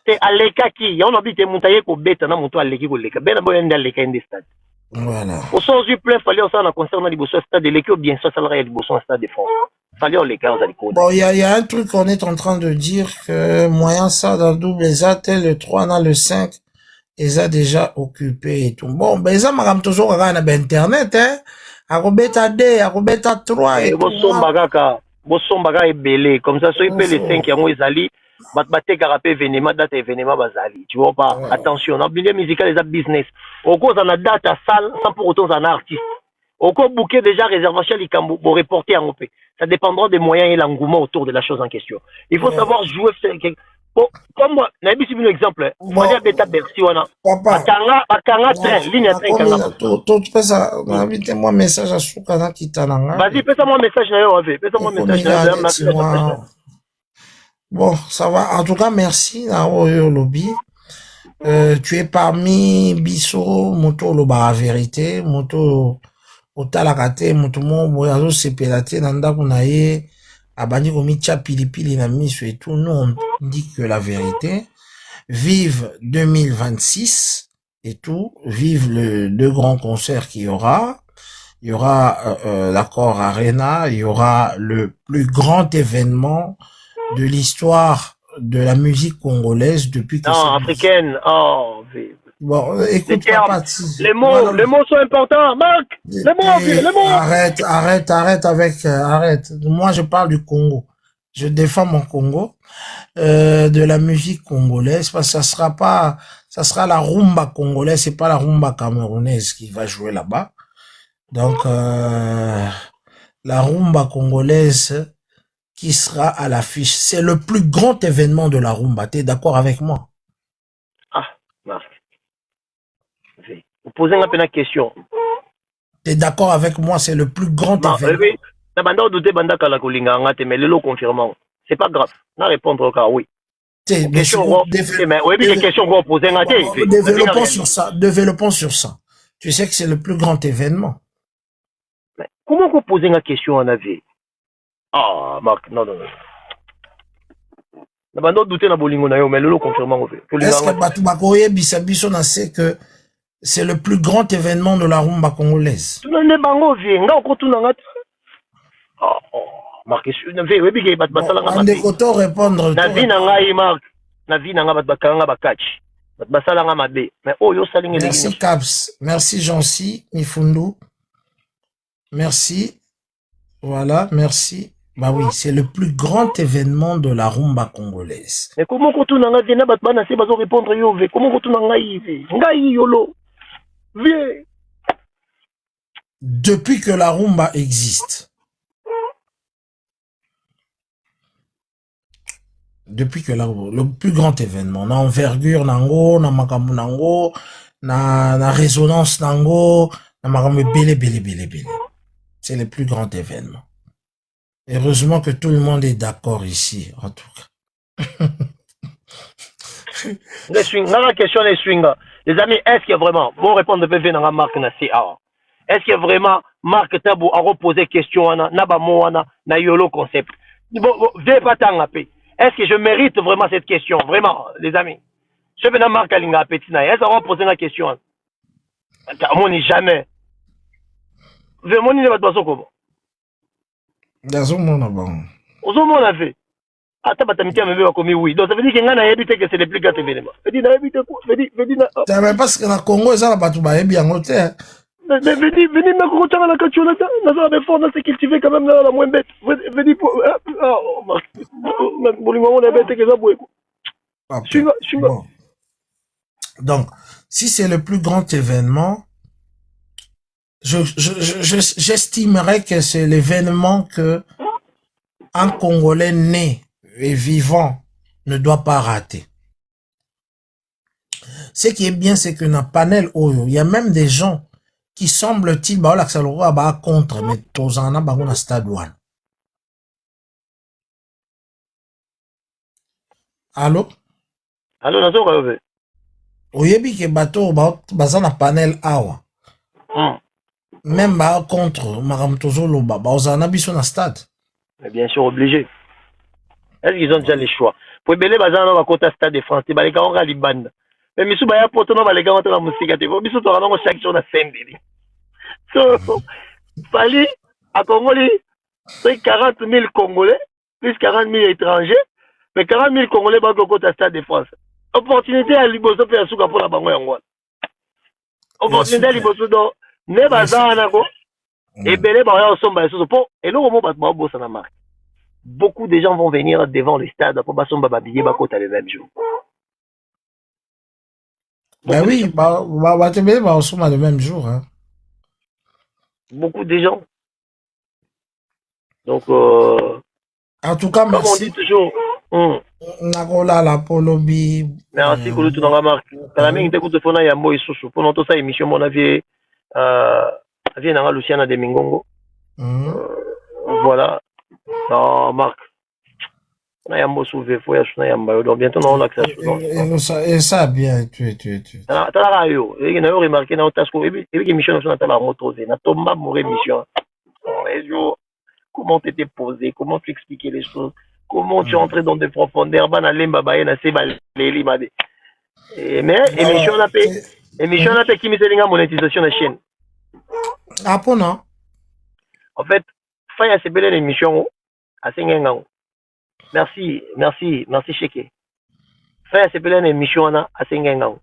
C'est à l'ékaki. On habite montagne ko beta na monto à l'éki ko leka. Ben boy ndal leka inde stade. Voilà. Au sens du plein fallait on s'en concernant les bossos stade de l'éki bien ça salarié les bossos stade de France. Fallait on leka on a les codes. Bon, il y a un truc qu'on est en train de dire que moyen ça dans double les le 3 dans le 5 ils a déjà occupé et tout. Bon, ben ça m'a toujours regardé sur internet hein. À Robeta 2, à Robeta 3 et Bosombaga est belé comme ça soit les 5 yango ezali batbate karape événement date événement bazali tu vois pas attention dans milieu musical les business au cause en a date à salle sans pour autant en artiste au cause bouquet déjà réservation likambo pour reporter en OP ça dépendra des moyens et l'engouement autour de la chose en question il faut savoir jouer comme moi nabi si un exemple moi j'ai bêta Bercy wana bakanga train ligne train kanga tout ça invitez-moi message à Soukana Kitananga vas-y fais-moi message na yo ave fais-moi message na bon ça va en tout cas merci na oyo lobby tu es parmi biso moto loba vérité moto otalaka te moto mo boya zo sepela te na ndako na ye abandi komitia pilipili na miso et tout, nous on dit que la vérité, vive 2026 et tout, vive le 2 grands concerts qu'il y aura l'accord Arena, il y aura le plus grand événement de l'histoire de la musique congolaise depuis que africaine, bon, écoute, papa, les mots sont importants, Marc. Les mots. Arrête. Moi, je parle du Congo. Je défends mon Congo, de la musique congolaise, parce que ça sera la rumba congolaise, c'est pas la rumba camerounaise qui va jouer là-bas. Donc, la rumba congolaise qui sera à l'affiche, c'est le plus grand événement de la rumba. T'es d'accord avec moi? Ah, Marc. Vous posez une question. Tu es d'accord avec moi, c'est le plus grand événement. Oui, c'est pas grave. On répondre au oui. Développons sur ça. Tu sais que c'est le plus grand événement. Mais comment vous posez une question en avis? Ah, Marc, non. Est-ce que Batubakoye Bisabiso n'a sait que c'est le plus grand événement de la rumba congolaise? Marc, répondre. Merci Caps, merci Jancy, Mifundu. Merci. Voilà, merci. Bah oui, c'est le plus grand événement de la rumba congolaise. Mais comment répondre depuis que la rumba existe. Depuis que le plus grand événement, na envergure nango, na makambu nango, na résonance nango, na makambu belé. C'est le plus grand événement. Heureusement que tout le monde est d'accord ici, en tout cas. La question est swing. Les amis, est-ce qu'il y a vraiment, vous répondez de PV dans Marc Nassia, est-ce qu'il y a vraiment Marc Tabou à reposer question na bamoana na yolo concept? Est-ce que je mérite vraiment cette question? Vraiment, les amis. Je vais dans Marc Alinga Petina. Est-ce qu'on va poser la question? On n'est jamais. Vraiment, il va pas comment. Yazomona bon. Ozomona fait. Attends, t'as mis comme oui. Donc ça veut dire qu'il y a un habité que c'est les plus grands événements. Veut dire habité quoi? Veut dire Parce que na Congo ça la batu ba yebi en hôtel. mais veut dire na ko tanga la kachona ta. Na ça des fonds c'est cultivé quand même la moins bête. Veut dire bolingo on a bête que ça boue. Bon. Donc, si c'est le plus grand événement, j'estimerais que c'est l'événement que un Congolais né et vivant ne doit pas rater. Ce qui est bien, c'est que dans le panel Oyo, il y a même des gens qui semblent-ils contre, mais tous en a stade one. Allô? Allô, nazo kayobe. Oyebi ke bato baza na panel awa. Même contre Madame Tozolo, bazana biso na stade. Mais bien sûr, obligé. Est-ce qu'ils ont déjà les choix? Pour belé bazana va côté stade de France, les gars on va libanda. Mais misu baya poto no les gars on la musique te. Misu to rana chaque jour na sembeli. So, fallait à Congolais, c'est 40 000 Congolais, plus 40 000 étrangers, mais 40 000 Congolais va côté stade de France. Opportunité à Liboso faire souka pour la bango yango. Opportunité à Liboso do ne bazana ko. Et belé ba ya somba so po et le moment ba bossa na marque. Beaucoup de gens vont venir devant les stades pour basomba babiller ba côté le même jour. Ben oui, bah somba le même jour hein. Beaucoup de gens. Donc en tout cas comme merci. on dit toujours Nagola la polobi. Merci pour tout dans marque. Quand même tu écoutes fona ya moy susu pour notre ça émission mon avis avis na Luciana de Mingongo. Voilà. Non, Marc. On a un mot soulevé, faut y aller à Mbayo. Donc bientôt on a accès. Et ça bien, tu. T'as la radio. Il y a remarqué dans ta school. Et puis émission on a la motorisée. Na tomba mon émission. Comment t'étais posé, comment tu expliquais les choses, comment tu entrais dans des profondeurs. Ban alemba baye c'est baleli made. Mais émission on a payé. Émission on a payé qui met la monétisation de la chaîne. Ah bon non. En fait, Faya c'est belle émission à Sengengang. Merci Cheke. Faya c'est belle émission à Sengengang.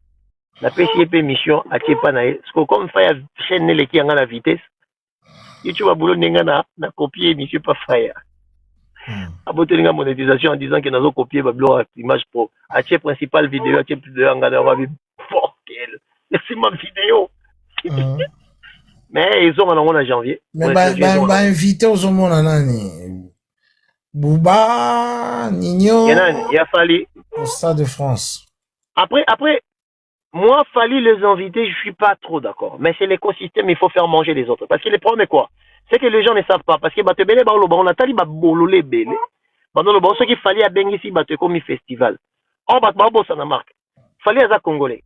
La PCP émission à Tchepanae. Parce que comme Faya chaîne les qui la vitesse, YouTube a boulot na copier émission pas Faya. A boté la monétisation en disant que nous avons copié l'image pro. À Tchep principal vidéo, à Tchep de Angana, on va vivre. C'est ma vidéo. Mais ils ont en janvier. Mais invité aux hommes nani. Bouba, Nino. Il a fallu. Au Stade de France. Après, moi, fallu les inviter, je suis pas trop d'accord. Mais c'est l'écosystème, il faut faire manger les autres. Parce que le problème est quoi? C'est que les gens ne savent pas. Parce que Batebele, on a tali bololé belé. Ce qu'il fallait à Bengisi, Bate comme festival. Or, Batbabo, ça n'a marque. Fallait à Congolais.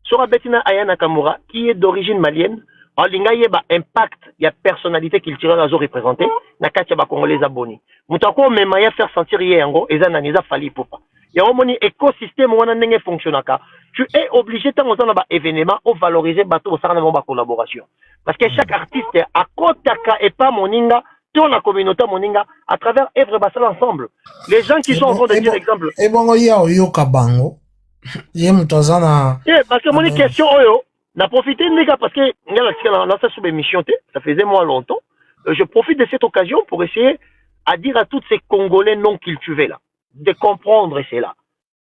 Sora Betina Ayana Kamura, qui est d'origine malienne, en linga yeba impact, il y a personnalité qu'il tire à représenter, na katia ba Congolais abonnés. Moutako même ya faire sentir yango, et ça n'a pas fallu pour pas. Il y a un écosystème où on a fonctionné. Tu es obligé de faire un événement ou valoriser bateau au sein de ma collaboration. Parce que chaque artiste à Kotaka et pas Moninga, dans la communauté Moninga, à travers Evre Bassal ensemble. Les gens qui sont en train de dire exemple. Et bon, il y a Oyo Kabango. Il y a Moutazana. Parce que mon question, Oyo, n'a profité de gars parce que dans cette sous-émission, ça faisait moins longtemps. Je profite de cette occasion pour essayer à dire à tous ces Congolais non cultivés là, de comprendre cela.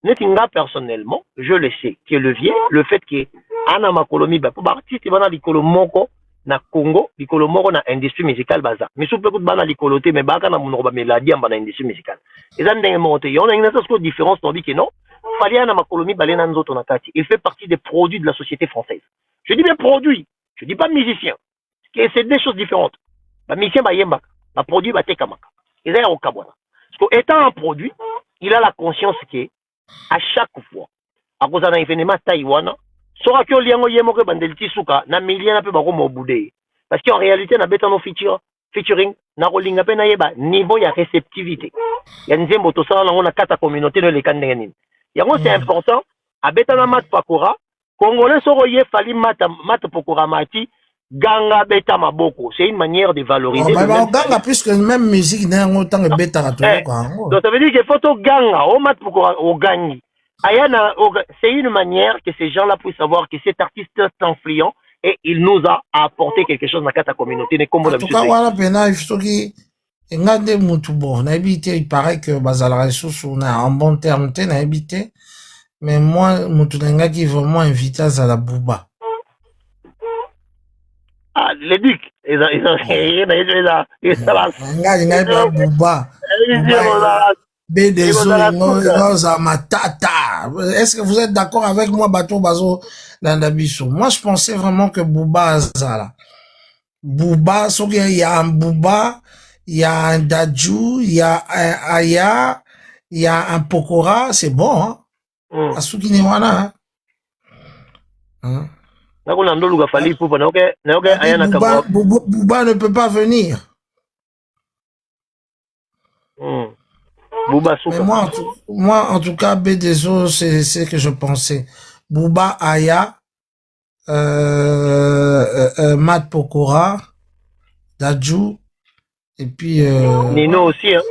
Netinga personnellement, je le sais, que le fait que Anna Makolomi, pour artiste, il va dans l'icolo moko, na Congo, l'icolo moko na industrie musicale baza. Mais sous peu de bana l'icoloté, mais baka na monoba mélodie en bana industrie musicale. Et ça n'est monté. Il y a une différence, on dit que non. Fallait Anna Makolomi balena nzoto na kati. Il fait partie des produits de la société française. Je dis bien produit. Je dis pas musicien. C'est des choses différentes. Bah, musicien, bah, yemba. Bah, produit, bah, tekamaka. Et ça, au Kabwana. Parce qu'étant un produit, il a la conscience que, à chaque fois, à cause d'un événement Taïwan, sera que liango yemoke bandelti souka, na million peu bako moboudé. Parce qu'en réalité, na bêta no featuring, na rolling ape na yeba, niveau ya réceptivité. Ya nzembo to sala na kata communauté no le kandengenin. Yango c'est important, à bêta na mat pakora, Congolais soro ye fali mat pokora mati, Ganga beta maboko, c'est une manière de valoriser. Ganga puisque même musique n'est autant que beta donc ça veut dire que photo ganga, au mat au gagni. C'est une manière que ces gens-là puissent savoir que cet artiste est influent et il nous a apporté quelque chose dans la communauté. En tout cas, voilà, il faut qu'il ngande mutu bon na habité il paraît que bazala ressources on a en bon terme te na habité mais moi mutu nga qui vraiment invité à la Bouba les ducs ils nga Bouba B2O matata. Est-ce que vous êtes d'accord avec moi bateau bazo landabiso? Moi je pensais vraiment que Bouba Zala Bouba, il y a un Bouba, il y a un Dadju, il y a un Aya, il y a un Pokora, c'est bon, hein? Asuki Newana, hein? Bouba ne peut pas venir. Bouba mais moi, en tout cas, B2O, c'est ce que je pensais. Bouba, Aya, Matt Pokora, Dadju, et puis Nino aussi, hein.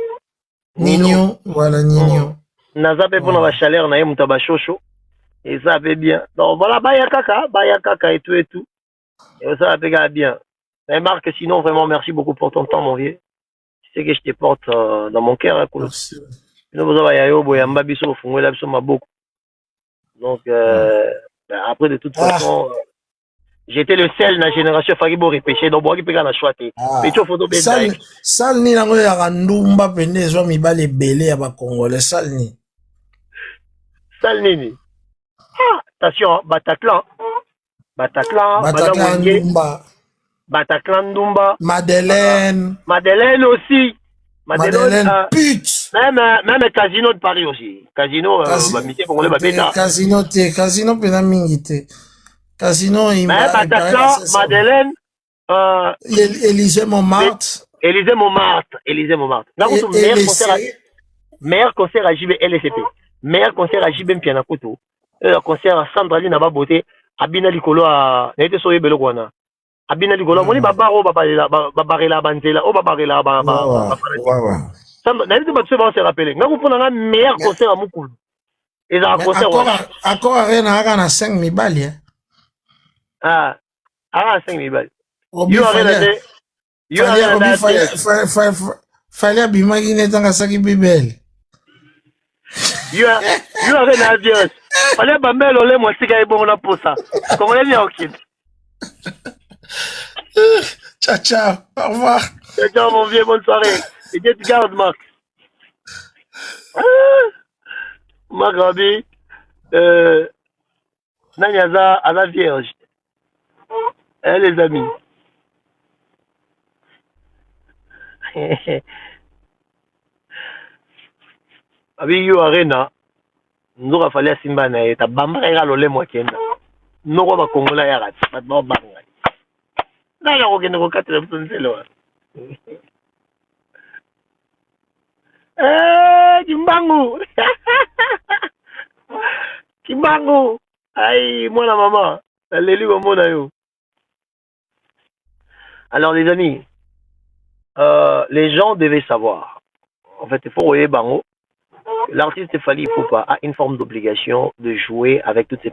Nino, voilà, Nino. Naza pe pona ba chaleur na ye mutaba chocho. Et ça fait bien. Donc voilà, Baya Kaka et tout. Et ça va bien. Mais Marc, sinon vraiment merci beaucoup pour ton temps, mon vieux. Tu sais que je te porte dans mon cœur, hein, merci. Donc après de toute façon j'étais le seul dans la génération Fagibo repêché donc bois qui peut gagner choisir mais tu photo ben sal ni nango ya ndumba pende zo mibale belé ya ba congolais sal ni attention Bataclan Ndumba Madeleine aussi Madeleine pute même Casino de Paris aussi Casino Casino pena mingite Casino Bataclan Madeleine Élysée Montmartre meilleur concert à JB LSP meilleur concert à JB Mpianakutu concert à Sandrali Naba Beauté Abina Likolo a n'était soyé belokwana Abina Likolo moni babaro babarela banzela o babarela n'était pas se se rappeler ngaku pona nga meilleur concert à Mukulu et un concert encore rien à 5 mibali ah 5 mibali fallait abimaki netanga saki bibele you are an avion fallait bambelo le mo sika ibongo na posa comment est ok ciao au revoir ciao mon vieux bonne soirée et Dieu te garde Marc Marc Rabi Nanyaza à la Vierge les amis abi yo arena nzoka fali asimba na ye tabambaka lole mwakenda noko bakongola ya rati bato babanga nanga kokende kokatela biso nzele wana kimbangu ai mwana mama naleli komona yo. Alors les amis, les gens devaient savoir, en fait il faut voyer bango, l'artiste Fally Ipupa a une forme d'obligation de jouer avec toutes ces